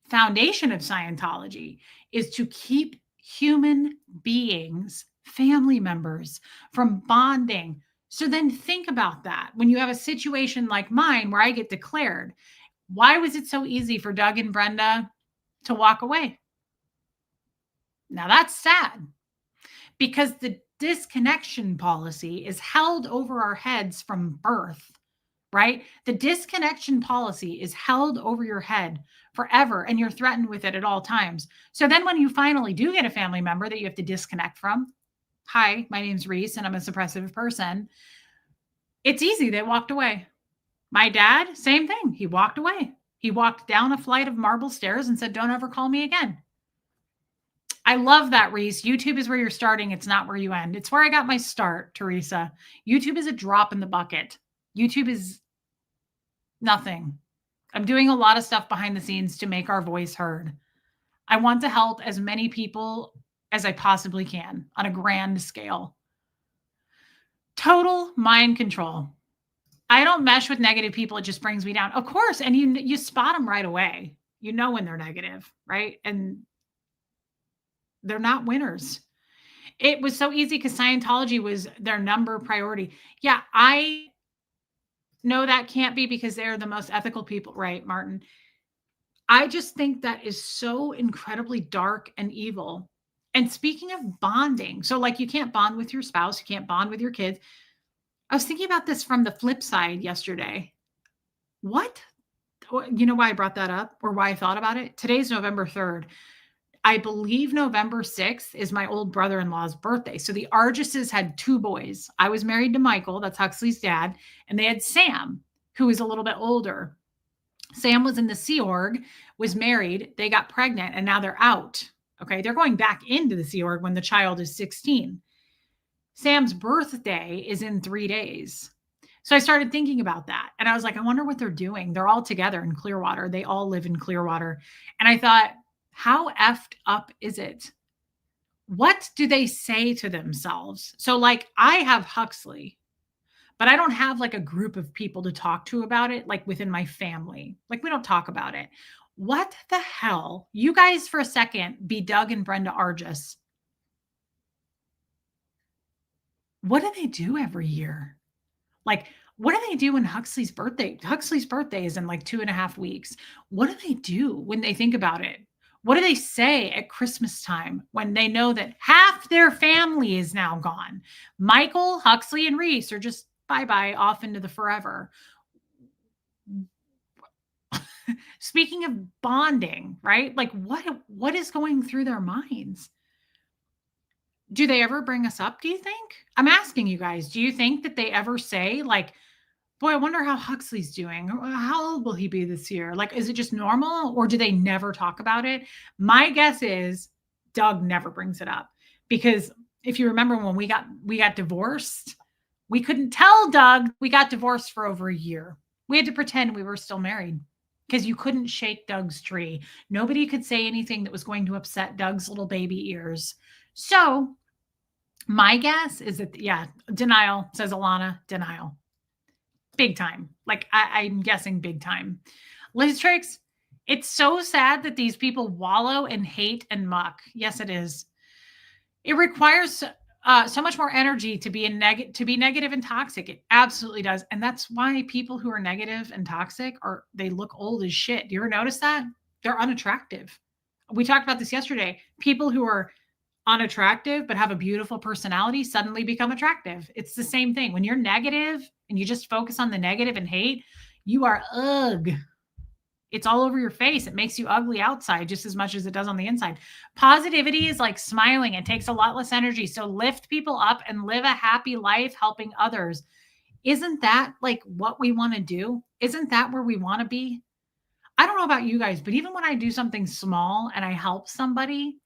foundation of Scientology is to keep human beings, family members from bonding. So then think about that. When you have a situation like mine where I get declared, why was it so easy for Doug and Brenda to walk away? Now that's sad because the disconnection policy is held over our heads from birth, right? The disconnection policy is held over your head forever and you're threatened with it at all times. So then when you finally do get a family member that you have to disconnect from, hi, my name's Reese and I'm a suppressive person. It's easy. They walked away. My dad, same thing. He walked away. He walked down a flight of marble stairs and said, don't ever call me again. I love that, Reese. YouTube is where you're starting. It's not where you end. It's where I got my start, Teresa. YouTube is a drop in the bucket. YouTube is nothing. I'm doing a lot of stuff behind the scenes to make our voice heard. I want to help as many people as I possibly can on a grand scale. Total mind control. I don't mesh with negative people. It just brings me down. Of course. And you spot them right away. You know when they're negative, right? And they're not winners. It was so easy because Scientology was their number priority. Yeah, I know that can't be because they're the most ethical people, right, Martin? I just think that is so incredibly dark and evil. And speaking of bonding, so like you can't bond with your spouse, you can't bond with your kids. I was thinking about this from the flip side yesterday. What? You know why I brought that up or why I thought about it? Today's November 3rd. I believe November 6th is my old brother-in-law's birthday. So the Argises had two boys. I was married to Michael, that's Huxley's dad, and they had Sam, who is a little bit older. Sam was in the Sea Org, was married, they got pregnant, and now they're out. Okay, they're going back into the Sea Org when the child is 16. Sam's birthday is in 3 days. So I started thinking about that. And I was like, I wonder what they're doing. They're all together in Clearwater. They all live in Clearwater. And I thought, how effed up is it? What do they say to themselves? So like I have Huxley, but I don't have like a group of people to talk to about it, like within my family. Like we don't talk about it. What the hell? You guys for a second be Doug and Brenda Argis. What do they do every year? Like, what do they do when Huxley's birthday? Huxley's birthday is in like 2.5 weeks. What do they do when they think about it? What do they say at Christmas time when they know that half their family is now gone? Michael, Huxley, and Reese are just bye-bye off into the forever. Speaking of bonding, right? Like what is going through their minds? Do they ever bring us up, do you think? I'm asking you guys, do you think that they ever say like, "Boy, I wonder how Huxley's doing. How old will he be this year?" Like, is it just normal or do they never talk about it? My guess is Doug never brings it up because if you remember when we got divorced, we couldn't tell Doug we got divorced for over a year. We had to pretend we were still married because you couldn't shake Doug's tree. Nobody could say anything that was going to upset Doug's little baby ears. So, my guess is that, yeah, denial, says Alana, denial. Big time. Like, I'm guessing big time. Liz Tricks, it's so sad that these people wallow in hate and muck. Yes, it is. It requires so much more energy to be negative and toxic. It absolutely does, and that's why people who are negative and toxic they look old as shit. Do you ever notice that? They're unattractive. We talked about this yesterday. People who are unattractive but have a beautiful personality suddenly become attractive. It's the same thing. When you're negative and you just focus on the negative and hate, you are ugh. It's all over your face. It makes you ugly outside just as much as it does on the inside. Positivity is like smiling. It takes a lot less energy. So lift people up and live a happy life helping others. Isn't that like what we want to do? Isn't that where we want to be? I don't know about you guys, but even when I do something small and I help somebody,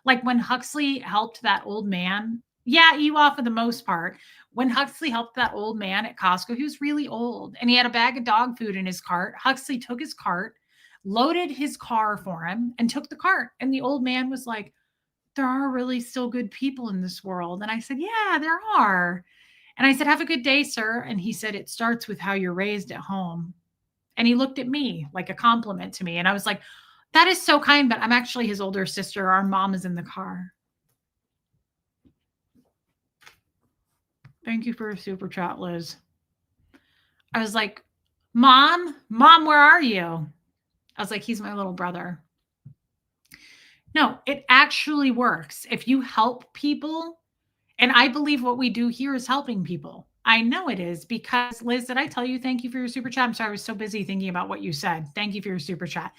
like when Huxley helped that old man, yeah, you off for the most part. When Huxley helped that old man at Costco, he was really old and he had a bag of dog food in his cart. Huxley took his cart, loaded his car for him, and took the cart. And the old man was like, "There are really still good people in this world." And I said, "Yeah, there are." And I said, "Have a good day, sir." And he said, "It starts with how you're raised at home." And he looked at me like a compliment to me. And I was like, "That is so kind, but I'm actually his older sister. Our mom is in the car." Thank you for a super chat, Liz. I was like, Mom, where are you? I was like, he's my little brother. No, it actually works. If you help people, and I believe what we do here is helping people. I know it is because, Liz, did I tell you thank you for your super chat? I'm sorry, I was so busy thinking about what you said. Thank you for your super chat.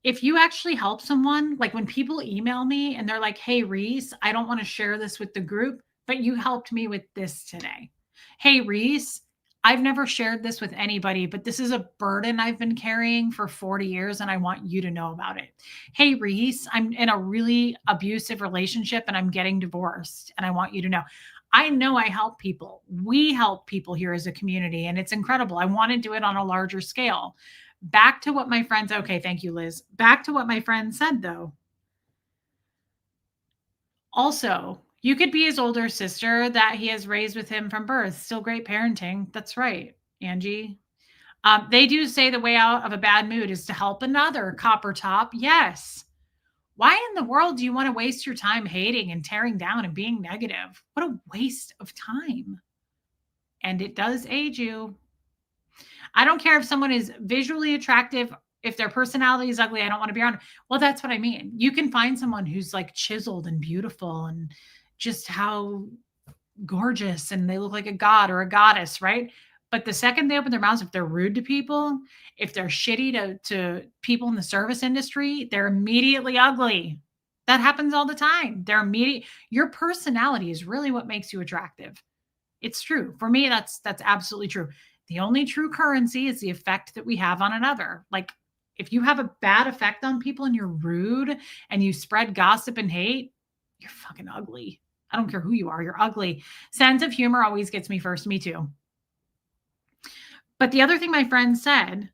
If you actually help someone, like when people email me and they're like, "Hey, Reese, I don't want to share this with the group, but you helped me with this today. Hey, Reese, I've never shared this with anybody, but this is a burden I've been carrying for 40 years and I want you to know about it. Hey, Reese, I'm in a really abusive relationship and I'm getting divorced and I want you to know." I know I help people. We help people here as a community and it's incredible. I want to do it on a larger scale. Back to what my friends, okay, thank you, Liz. Back to what my friend said, though. Also, you could be his older sister that he has raised with him from birth. Still great parenting. That's right, Angie. They do say the way out of a bad mood is to help another. Copper Top, yes. Why in the world do you want to waste your time hating and tearing down and being negative? What a waste of time. And it does age you. I don't care if someone is visually attractive. If their personality is ugly, I don't want to be around. Well, that's what I mean. You can find someone who's like chiseled and beautiful and just how gorgeous and they look like a god or a goddess, right? But the second they open their mouths, if they're rude to people, if they're shitty to people in the service industry, they're immediately ugly. That happens all the time. Your personality is really what makes you attractive. It's true. For me, that's absolutely true. The only true currency is the effect that we have on another. Like if you have a bad effect on people and you're rude and you spread gossip and hate, you're fucking ugly. I don't care who you are, you're ugly. Sense of humor always gets me first. Me too. But the other thing my friend said,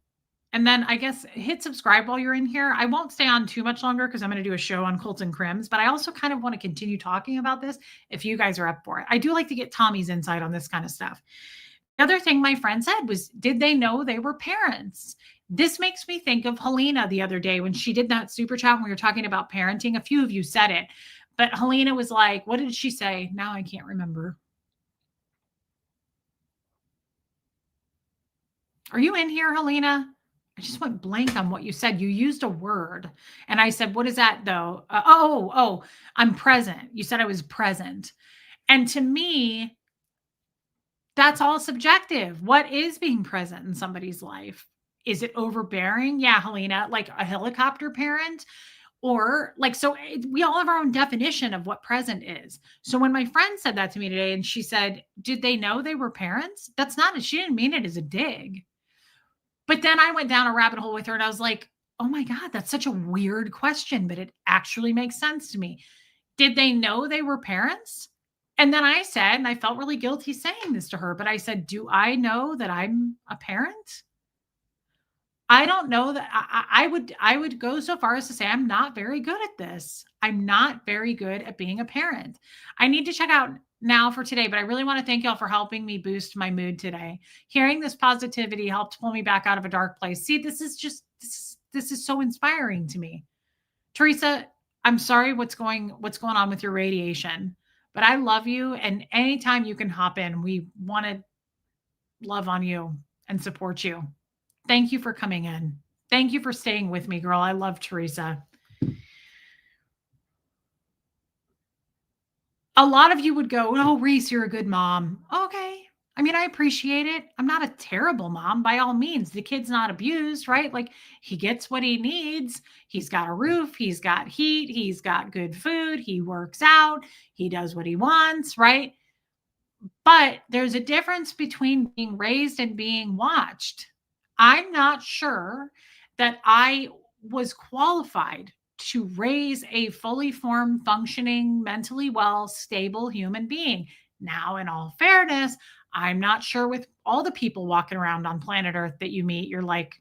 and then I guess hit subscribe while you're in here. I won't stay on too much longer because I'm going to do a show on Colton Crims, but I also kind of want to continue talking about this if you guys are up for it. I do like to get Tommy's insight on this kind of stuff. The other thing my friend said was, did they know they were parents? This makes me think of Helena the other day when she did that super chat when we were talking about parenting. A few of you said it, but Helena was like, what did she say? Now I can't remember. Are you in here, Helena? I just went blank on what you said. You used a word, and I said, "What is that, though?" Oh, I'm present. You said I was present, and to me, that's all subjective. What is being present in somebody's life? Is it overbearing? Yeah, Helena, like a helicopter parent, or like we all have our own definition of what present is. So when my friend said that to me today, and she said, "Did they know they were parents?" That's not a, she didn't mean it as a dig. But then I went down a rabbit hole with her and I was like, oh my God, that's such a weird question, but it actually makes sense to me. Did they know they were parents? And then I said, and I felt really guilty saying this to her, but I said, do I know that I'm a parent? I don't know that I would go so far as to say I'm not very good at this. I'm not very good at being a parent. I need to check out now for today, but I really want to thank y'all for helping me boost my mood today. Hearing this positivity helped pull me back out of a dark place. See, this is so inspiring to me. Teresa, I'm sorry what's going on with your radiation, but I love you, and anytime you can hop in, we want to love on you and support you. Thank you for coming in. Thank you for staying with me, girl. I love Teresa. A lot of you would go, "Oh, Reese, you're a good mom." Okay. I mean, I appreciate it. I'm not a terrible mom by all means. The kid's not abused, right? Like he gets what he needs. He's got a roof, he's got heat, he's got good food, he works out, he does what he wants, right? But there's a difference between being raised and being watched. I'm not sure that I was qualified to raise a fully formed, functioning, mentally well, stable human being. Now, in all fairness, I'm not sure with all the people walking around on planet Earth that you meet, you're like,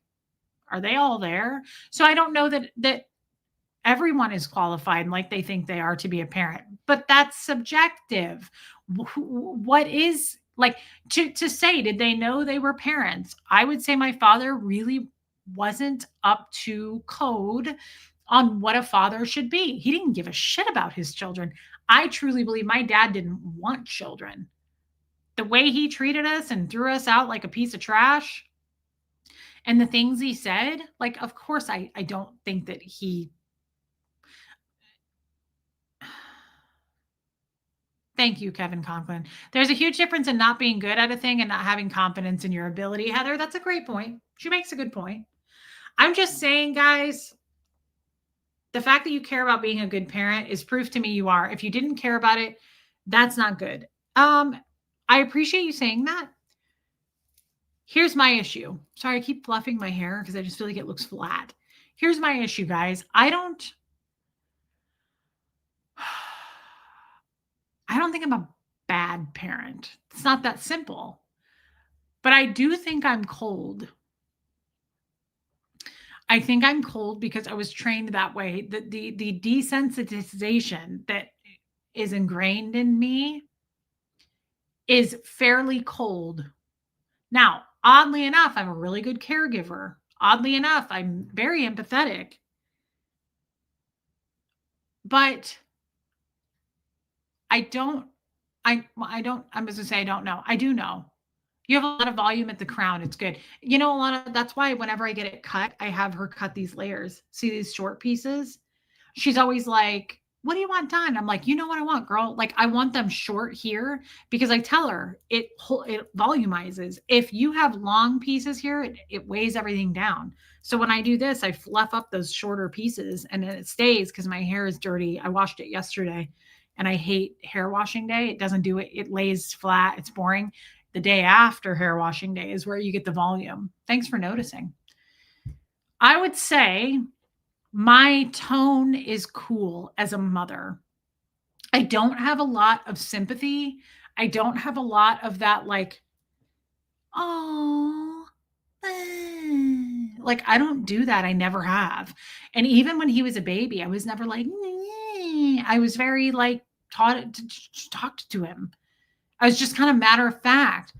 are they all there? So I don't know that everyone is qualified and like they think they are to be a parent, but that's subjective. What is like to say, did they know they were parents? I would say my father really wasn't up to code on what a father should be. He didn't give a shit about his children. I truly believe my dad didn't want children. The way he treated us and threw us out like a piece of trash, and the things he said, like, of course, I don't think that he. Thank you, Kevin Conklin. There's a huge difference in not being good at a thing and not having confidence in your ability. Heather, that's a great point. She makes a good point. I'm just saying, guys, the fact that you care about being a good parent is proof to me you are. If you didn't care about it, that's not good. I appreciate you saying that. Here's my issue. Sorry, I keep fluffing my hair because I just feel like it looks flat. Here's my issue, guys. I don't think I'm a bad parent. It's not that simple. But I do think I'm cold. I think I'm cold because I was trained that way. The desensitization that is ingrained in me is fairly cold. Now, oddly enough, I'm a really good caregiver. Oddly enough, I'm very empathetic. But I don't I'm just gonna say I don't know. I do know. You have a lot of volume at the crown. It's good. A lot of that's why whenever I get it cut, I have her cut these layers. See these short pieces? She's always like, "What do you want done?" I'm like, "You know what I want, girl? Like I want them short here because I tell her it volumizes. If you have long pieces here, it weighs everything down. So when I do this, I fluff up those shorter pieces and then it stays because my hair is dirty. I washed it yesterday and I hate hair washing day. It doesn't do it. It lays flat. It's boring. The day after hair washing day is where you get the volume. Thanks for noticing. I would say my tone is cool as a mother. I don't have a lot of sympathy. I don't have a lot of that, like, oh, like, I don't do that. I never have. And even when he was a baby, I was never like, I was very like taught to talk to him. I was just kind of matter of fact.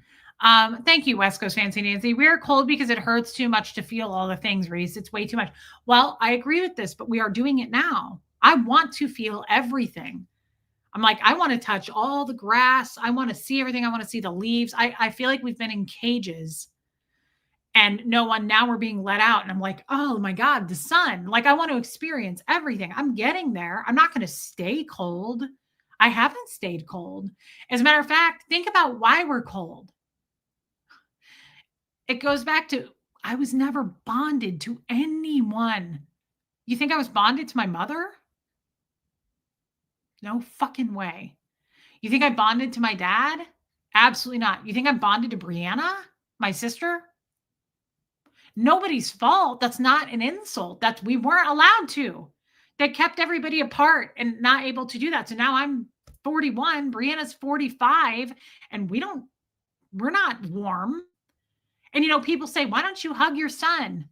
Thank you, West Coast Fancy Nancy. We are cold because it hurts too much to feel all the things, Reese. It's way too much. Well, I agree with this, but we are doing it now. I want to feel everything. I'm like, I want to touch all the grass. I want to see everything. I want to see the leaves. I feel like we've been in cages And no one, now we're being let out. And I'm like, oh my God, the sun. Like, I want to experience everything. I'm getting there. I'm not going to stay cold. I haven't stayed cold. As a matter of fact, think about why we're cold. It goes back to I was never bonded to anyone. You think I was bonded to my mother? No fucking way. You think I bonded to my dad? Absolutely not. You think I'm bonded to Brianna, my sister? Nobody's fault. That's not an insult. That's we weren't allowed to. That kept everybody apart and not able to do that. So now I'm 41, Brianna's 45, and we're not warm. And people say, why don't you hug your son?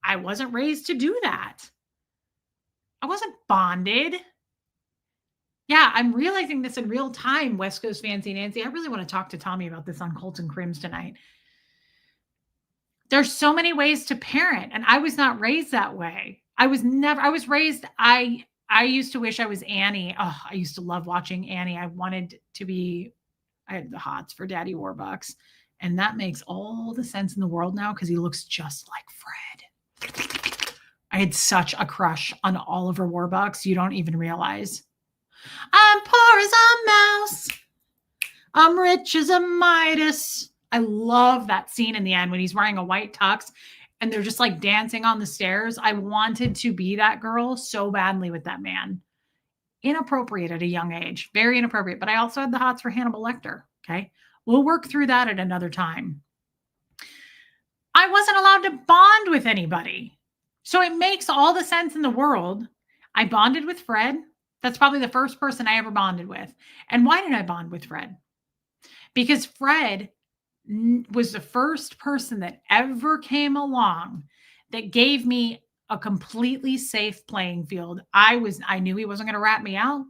I wasn't raised to do that. I wasn't bonded. Yeah, I'm realizing this in real time, West Coast Fancy Nancy. I really want to talk to Tommy about this on Colton Crims tonight. There's so many ways to parent, and I was not raised that way. I was raised, I used to wish I was Annie. Oh, I used to love watching Annie. I had the hots for Daddy Warbucks. And that makes all the sense in the world now because he looks just like Fred. I had such a crush on Oliver Warbucks. You don't even realize. I'm poor as a mouse. I'm rich as a Midas. I love that scene in the end when he's wearing a white tux and they're just like dancing on the stairs. I wanted to be that girl so badly with that man. Inappropriate at a young age. Very inappropriate. But I also had the hots for Hannibal Lecter. Okay. We'll work through that at another time. I wasn't allowed to bond with anybody. So it makes all the sense in the world. I bonded with Fred. That's probably the first person I ever bonded with. And why did I bond with Fred? Because Fred was the first person that ever came along that gave me a completely safe playing field. I knew he wasn't going to rat me out.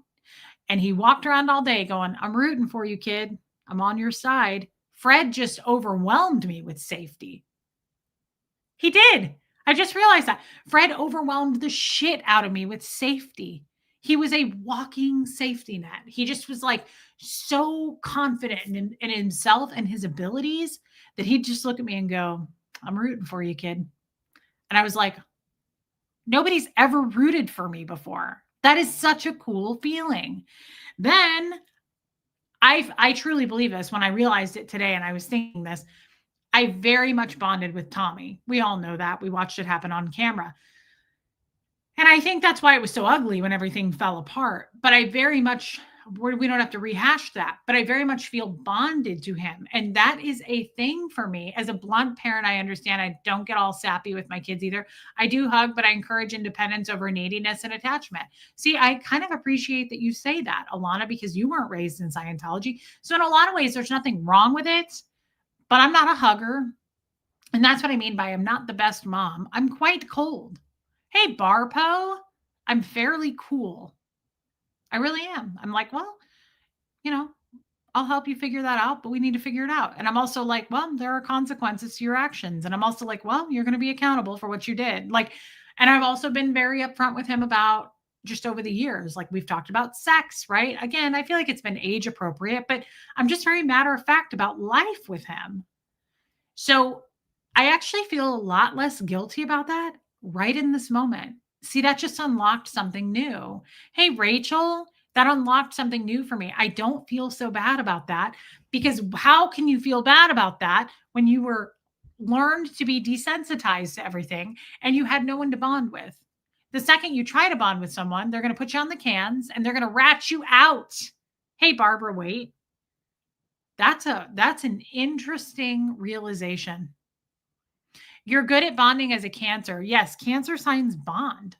And he walked around all day going, I'm rooting for you, kid. I'm on your side. Fred just overwhelmed me with safety. He did. I just realized that. Fred overwhelmed the shit out of me with safety. He was a walking safety net. He just was like so confident in himself and his abilities that he'd just look at me and go, I'm rooting for you, kid. And I was like, nobody's ever rooted for me before. That is such a cool feeling. Then I truly believe this when I realized it today and I was thinking this. I very much bonded with Tommy. We all know that. We watched it happen on camera. And I think that's why it was so ugly when everything fell apart. But I very much, we don't have to rehash that, but I very much feel bonded to him. And that is a thing for me. As a blunt parent, I understand I don't get all sappy with my kids either. I do hug, but I encourage independence over neediness and attachment. See, I kind of appreciate that you say that, Alana, because you weren't raised in Scientology. So in a lot of ways, there's nothing wrong with it, but I'm not a hugger. And that's what I mean by I'm not the best mom. I'm quite cold. Hey, Barpo, I'm fairly cool. I really am. I'm like, well, I'll help you figure that out, but we need to figure it out. And I'm also like, well, there are consequences to your actions. And I'm also like, well, you're going to be accountable for what you did. And I've also been very upfront with him about just over the years, like we've talked about sex, right? Again, I feel like it's been age appropriate, but I'm just very matter of fact about life with him. So I actually feel a lot less guilty about that right in this moment. See, that just unlocked something new. Hey, Rachel, that unlocked something new for me. I don't feel so bad about that because how can you feel bad about that when you were learned to be desensitized to everything and you had no one to bond with? The second you try to bond with someone, they're going to put you on the cans and they're going to rat you out. Hey, Barbara, wait. That's an interesting realization. You're good at bonding as a Cancer. Yes, Cancer signs bond.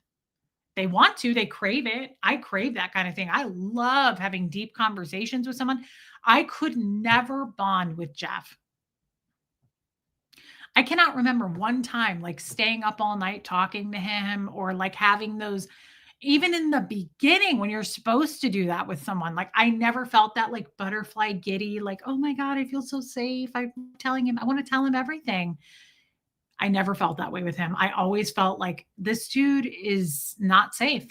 They want to, they crave it. I crave that kind of thing. I love having deep conversations with someone. I could never bond with Jeff. I cannot remember one time like staying up all night talking to him or like having those, even in the beginning when you're supposed to do that with someone. Like I never felt that like butterfly giddy, like, oh my God, I feel so safe. I want to tell him everything. I never felt that way with him. I always felt like this dude is not safe.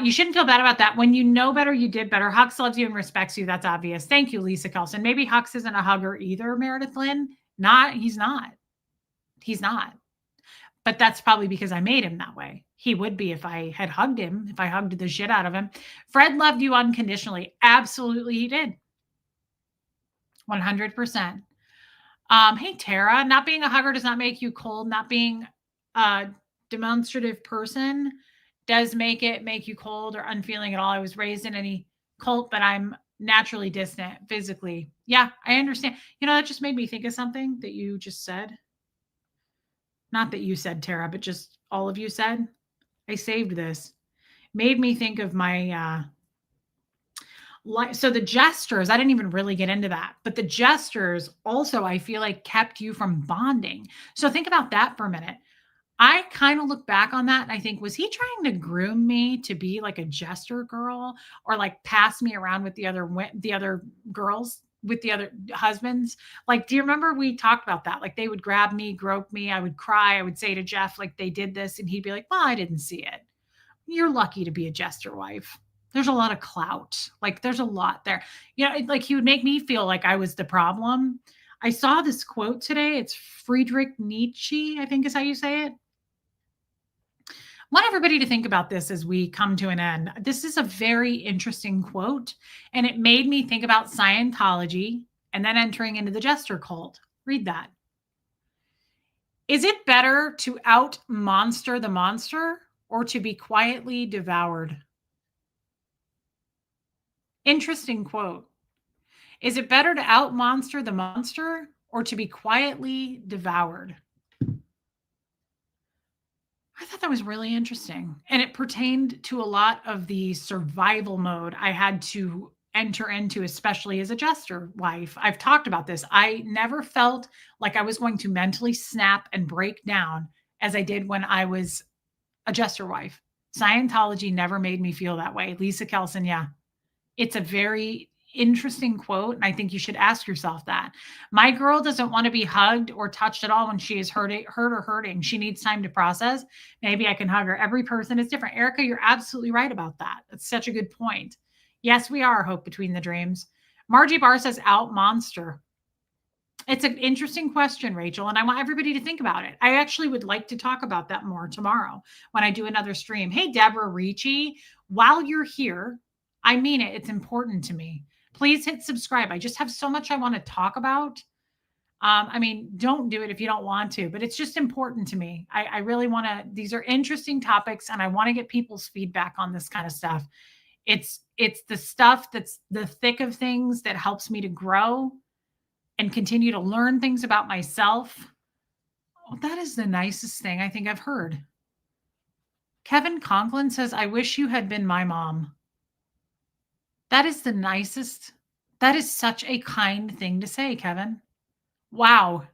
You shouldn't feel bad about that. When you know better, you did better. Hux loves you and respects you. That's obvious. Thank you, Lisa Kelson. Maybe Hux isn't a hugger either, Meredith Lynn. He's not. He's not. But that's probably because I made him that way. He would be if I had hugged him, if I hugged the shit out of him. Fred loved you unconditionally. Absolutely, he did. 100%. Hey, Tara, not being a hugger does not make you cold. Not being a demonstrative person does make you cold or unfeeling at all. I was raised in any cult, but I'm naturally distant physically. Yeah, I understand. That just made me think of something that you just said. Not that you said, Tara, but just all of you said. I saved this. Made me think of my so the gestures, I didn't even really get into that, but the gestures also I feel like kept you from bonding. So think about that for a minute. I kind of look back on that and I think, was he trying to groom me to be like a jester girl or like pass me around with the other girls with the other husbands? Like, do you remember we talked about that? Like they would grab me, grope me, I would cry, I would say to Jeff like they did this and he'd be like, "Well, I didn't see it." You're lucky to be a jester wife. There's a lot of clout. Like there's a lot there. Like he would make me feel like I was the problem. I saw this quote today. It's Friedrich Nietzsche, I think is how you say it. I want everybody to think about this as we come to an end. This is a very interesting quote, and it made me think about Scientology and then entering into the jester cult. Read that. Is it better to out monster the monster or to be quietly devoured? Interesting quote. Is it better to out monster the monster or to be quietly devoured? I thought that was really interesting. And it pertained to a lot of the survival mode I had to enter into, especially as a jester wife. I've talked about this. I never felt like I was going to mentally snap and break down as I did when I was a jester wife. Scientology never made me feel that way. Lisa Kelson, yeah. It's a very interesting quote, and I think you should ask yourself that. My girl doesn't want to be hugged or touched at all when she is hurt or hurting. She needs time to process. Maybe I can hug her. Every person is different. Erica, you're absolutely right about that. That's such a good point. Yes, we are hope between the dreams. Margie Barr says out monster. It's an interesting question, Rachel, and I want everybody to think about it. I actually would like to talk about that more tomorrow when I do another stream. Hey, Deborah Ricci, while you're here, I mean it. It's important to me. Please hit subscribe. I just have so much I want to talk about. Don't do it if you don't want to, but it's just important to me. I really want to, these are interesting topics and I want to get people's feedback on this kind of stuff. It's the stuff that's the thick of things that helps me to grow and continue to learn things about myself. Oh, that is the nicest thing I think I've heard. Kevin Conklin says, I wish you had been my mom. That is the nicest. That is such a kind thing to say, Kevin. Wow.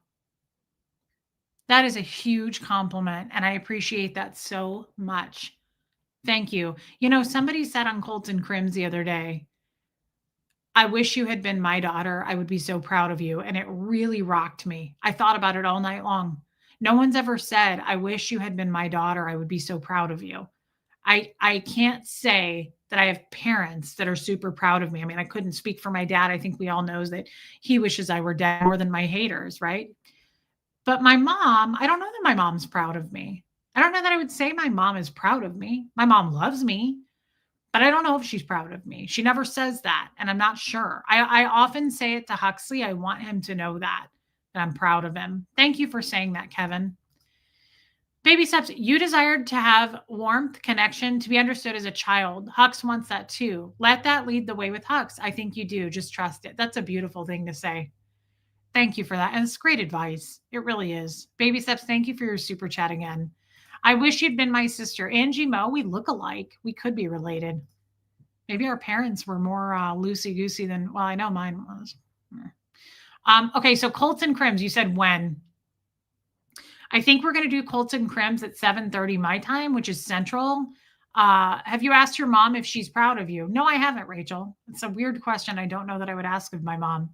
That is a huge compliment, and I appreciate that so much. Thank you. Somebody said on Colton Crims the other day, I wish you had been my daughter. I would be so proud of you. And it really rocked me. I thought about it all night long. No one's ever said, I wish you had been my daughter. I would be so proud of you. I can't say that I have parents that are super proud of me. I couldn't speak for my dad. I think we all knows that he wishes I were dead more than my haters, right? But my mom, I don't know that my mom's proud of me. I don't know that I would say my mom is proud of me. My mom loves me, but I don't know if she's proud of me. She never says that, and I'm not sure. I often say it to Huxley. I want him to know that I'm proud of him. Thank you for saying that, Kevin. Baby steps, you desired to have warmth, connection, to be understood as a child. Hux wants that too. Let that lead the way with Hux. I think you do. Just trust it. That's a beautiful thing to say. Thank you for that. And it's great advice. It really is. Baby steps, thank you for your super chat again. I wish you'd been my sister. Angie Moe, we look alike. We could be related. Maybe our parents were more loosey-goosey than, well, I know mine was. Okay, so Colton Crims, you said when? I think we're going to do Colton Crims at 7:30 my time, which is Central. Have you asked your mom if she's proud of you? No, I haven't, Rachel. It's a weird question. I don't know that I would ask of my mom.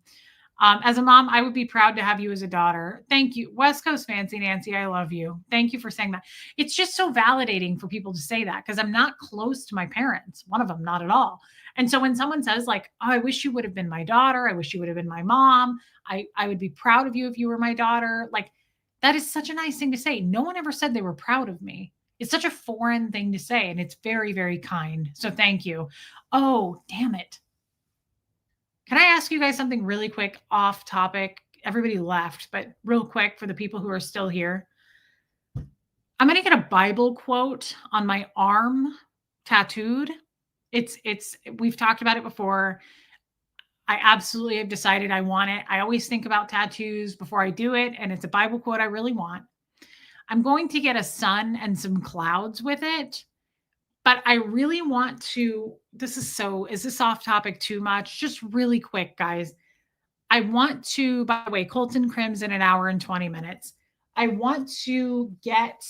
As a mom, I would be proud to have you as a daughter. Thank you. West Coast Fancy Nancy, I love you. Thank you for saying that. It's just so validating for people to say that because I'm not close to my parents, one of them, not at all. And so when someone says, like, oh, I wish you would have been my daughter, I wish you would have been my mom, I would be proud of you if you were my daughter. Like, that is such a nice thing to say. No one ever said they were proud of me. It's such a foreign thing to say, and it's very, very kind. So thank you. Oh, damn it. Can I ask you guys something really quick off topic? Everybody left, but real quick for the people who are still here. I'm going to get a Bible quote on my arm tattooed. It's we've talked about it before. I absolutely have decided I want it. I always think about tattoos before I do it, and it's a Bible quote I really want. I'm going to get a sun and some clouds with it, but I really want to. Is this off topic too much? Just really quick, guys. I want to, by the way, Colton Crimson, an hour and 20 minutes. I want to get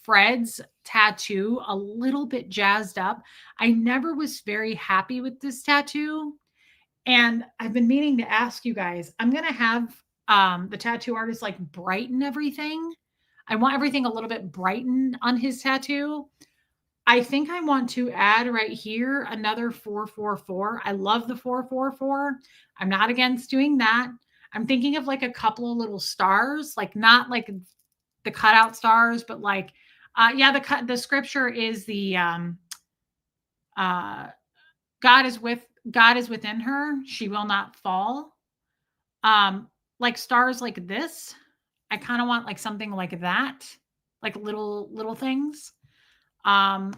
Fred's tattoo a little bit jazzed up. I never was very happy with this tattoo. And I've been meaning to ask you guys, I'm going to have the tattoo artist like brighten everything. I want everything a little bit brightened on his tattoo. I think I want to add right here another 444. I love the 444. I'm not against doing that. I'm thinking of like a couple of little stars, like not like the cutout stars, but like the scripture is the uh God is within her, she will not fall. Like stars like this. I kind of want like something like that, like little things. Um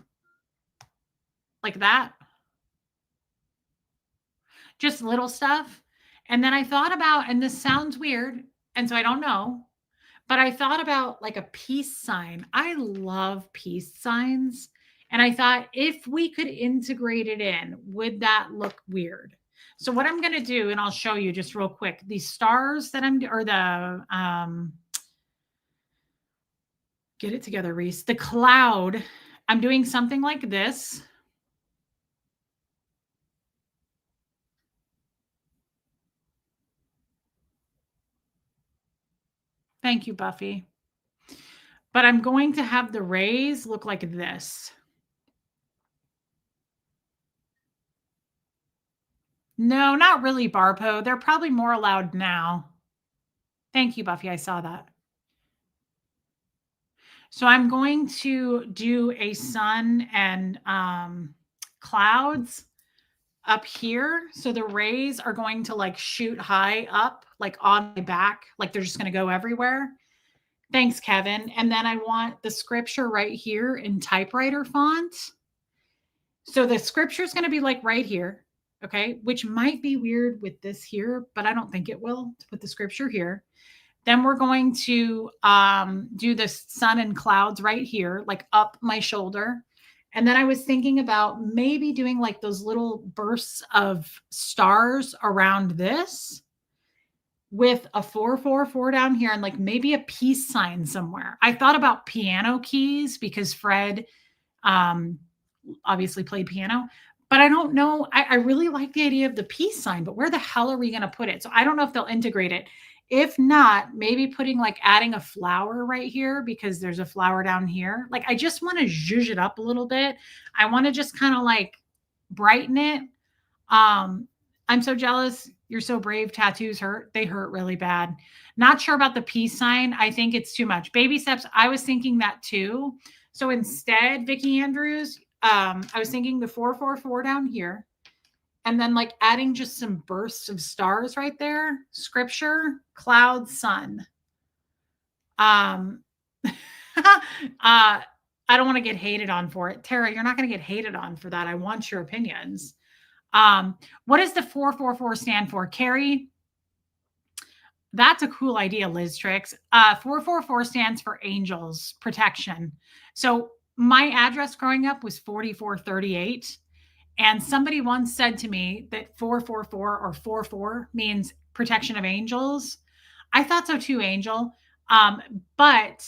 like that. Just little stuff. And then I thought about, and this sounds weird, and so I don't know, but I thought about like a peace sign. I love peace signs. And I thought if we could integrate it in, would that look weird? So what I'm going to do, and I'll show you just real quick, these stars that get it together, Reese, the cloud, I'm doing something like this. Thank you, Buffy. But I'm going to have the rays look like this. No, not really, Barpo. They're probably more allowed now. Thank you, Buffy. I saw that. So I'm going to do a sun and clouds up here. So the rays are going to like shoot high up, like on my back, like they're just going to go everywhere. Thanks, Kevin. And then I want the scripture right here in typewriter font. So the scripture is going to be like right here. Okay. Which might be weird with this here, but I don't think it will to put the scripture here. Then we're going to do the sun and clouds right here, like up my shoulder. And then I was thinking about maybe doing like those little bursts of stars around this with a 444 down here and like maybe a peace sign somewhere. I thought about piano keys because Fred obviously played piano, but I don't know. I really like the idea of the peace sign, but where the hell are we going to put it? So I don't know if they'll integrate it. If not, maybe putting like adding a flower right here because there's a flower down here. Like I just want to zhuzh it up a little bit. I want to just kind of like brighten it. I'm so jealous. You're so brave. Tattoos hurt. They hurt really bad. Not sure about the peace sign. I think it's too much. Baby steps. I was thinking that too. So instead, Vicki Andrews, I was thinking the 444 down here. And then like adding just some bursts of stars right there. Scripture, cloud, sun. I don't want to get hated on for it. Tara, you're not going to get hated on for that. I want your opinions. What does the 444 stand for? Carrie? That's a cool idea, Liz Tricks. 444 stands for angels, protection. So my address growing up was 4438. And somebody once said to me that 444 or 44 means protection of angels. I thought so too, Angel. But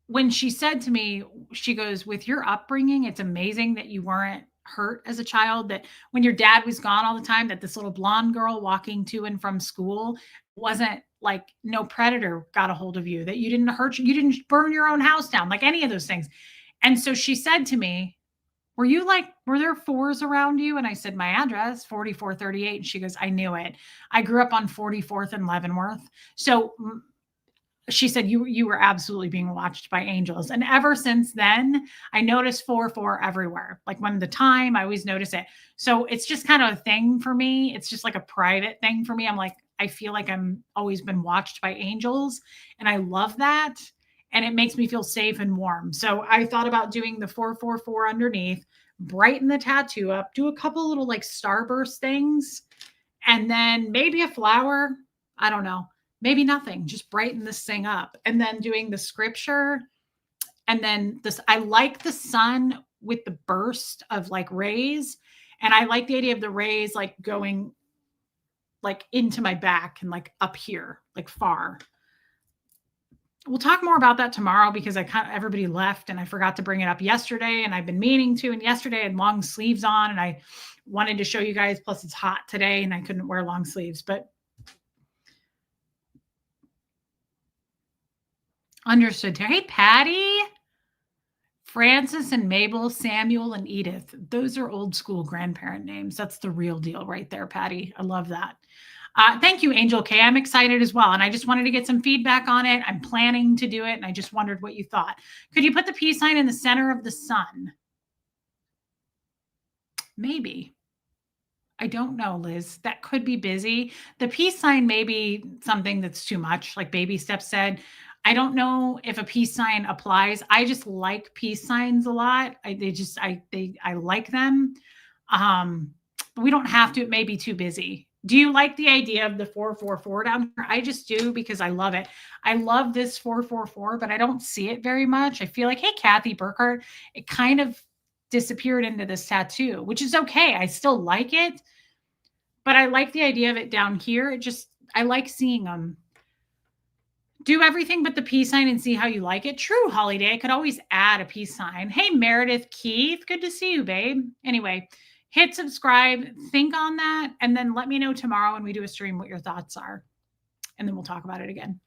when she said to me, she goes, with your upbringing, it's amazing that you weren't hurt as a child, that when your dad was gone all the time, that this little blonde girl walking to and from school wasn't like no predator got a hold of you, that you didn't hurt you didn't burn your own house down, like any of those things. And so she said to me, were there fours around you? And I said, my address, 4438. And she goes, I knew it. I grew up on 44th and Leavenworth. So she said, you were absolutely being watched by angels. And ever since then, I noticed 4-4 everywhere. Like when the time, I always notice it. So it's just kind of a thing for me. It's just like a private thing for me. I'm like, I feel like I'm always been watched by angels. And I love that. And it makes me feel safe and warm. So I thought about doing the 444 underneath, brighten the tattoo up, do a couple little like starburst things, and then maybe a flower. I don't know. Maybe nothing. Just brighten this thing up. And then doing the scripture. And then this, I like the sun with the burst of like rays. And I like the idea of the rays like going like into my back and like up here, like far. We'll talk more about that tomorrow because everybody left and I forgot to bring it up yesterday, and I've been meaning to. And yesterday I had long sleeves on and I wanted to show you guys. Plus it's hot today and I couldn't wear long sleeves, but understood. Hey, Patty, Francis and Mabel, Samuel and Edith. Those are old school grandparent names. That's the real deal right there, Patty. I love that. Thank you, Angel K. I'm excited as well. And I just wanted to get some feedback on it. I'm planning to do it. And I just wondered what you thought. Could you put the peace sign in the center of the sun? Maybe. I don't know, Liz. That could be busy. The peace sign may be something that's too much, like Baby Steps said. I don't know if a peace sign applies. I just like peace signs a lot. I like them. We don't have to. It may be too busy. Do you like the idea of the 444 down here? I just do because I love it. I love this 444, but I don't see it very much. I feel like, hey, Kathy Burkhart, it kind of disappeared into this tattoo, which is okay. I still like it, but I like the idea of it down here. I like seeing them. Do everything but the peace sign and see how you like it. True, Holiday. I could always add a peace sign. Hey, Meredith Keith. Good to see you, babe. Anyway, hit subscribe, think on that, and then let me know tomorrow when we do a stream what your thoughts are. And then we'll talk about it again.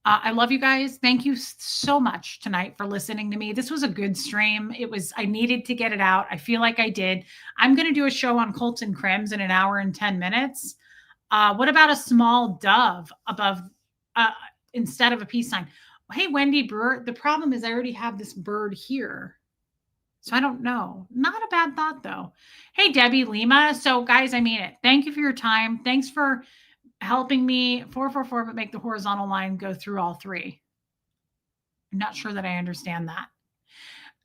I love you guys. Thank you so much tonight for listening to me. This was a good stream. I needed to get it out. I feel like I did. I'm going to do a show on Colts and Crims in an hour and 10 minutes. What about a small dove above instead of a peace sign? Hey, Wendy Brewer. The problem is I already have this bird here. So I don't know. Not a bad thought, though. Hey, Debbie Lima. So, guys, I mean it. Thank you for your time. Thanks for helping me 444, but make the horizontal line go through all three. I'm not sure that I understand that.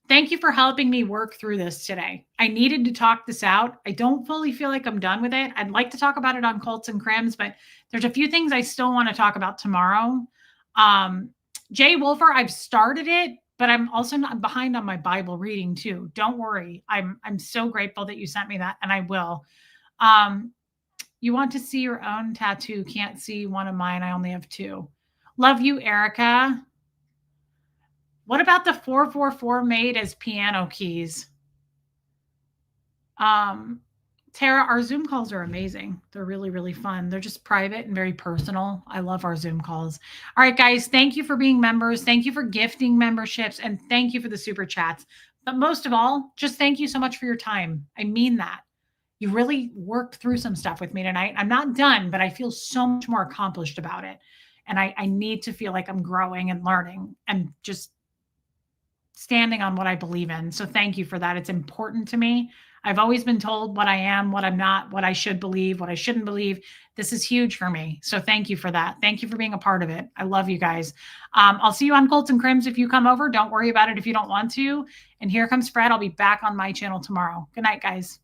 Thank you for helping me work through this today. I needed to talk this out. I don't fully feel like I'm done with it. I'd like to talk about it on Colts and Crims, but there's a few things I still want to talk about tomorrow. Jay Wolfer, I've started it, but I'm also not behind on my Bible reading too. Don't worry. I'm so grateful that you sent me that, and I will. You want to see your own tattoo. Can't see one of mine. I only have two. Love you, Erica. What about the 444 made as piano keys? Tara, our Zoom calls are amazing. They're really, really fun. They're just private and very personal. I love our Zoom calls. All right, guys, thank you for being members. Thank you for gifting memberships, and thank you for the super chats. But most of all, just thank you so much for your time. I mean that. You really worked through some stuff with me tonight. I'm not done, but I feel so much more accomplished about it. And I need to feel like I'm growing and learning and just standing on what I believe in. So thank you for that. It's important to me. I've always been told what I am, what I'm not, what I should believe, what I shouldn't believe. This is huge for me. So thank you for that. Thank you for being a part of it. I love you guys. I'll see you on Colts and Crims if you come over. Don't worry about it if you don't want to. And here comes Fred. I'll be back on my channel tomorrow. Good night, guys.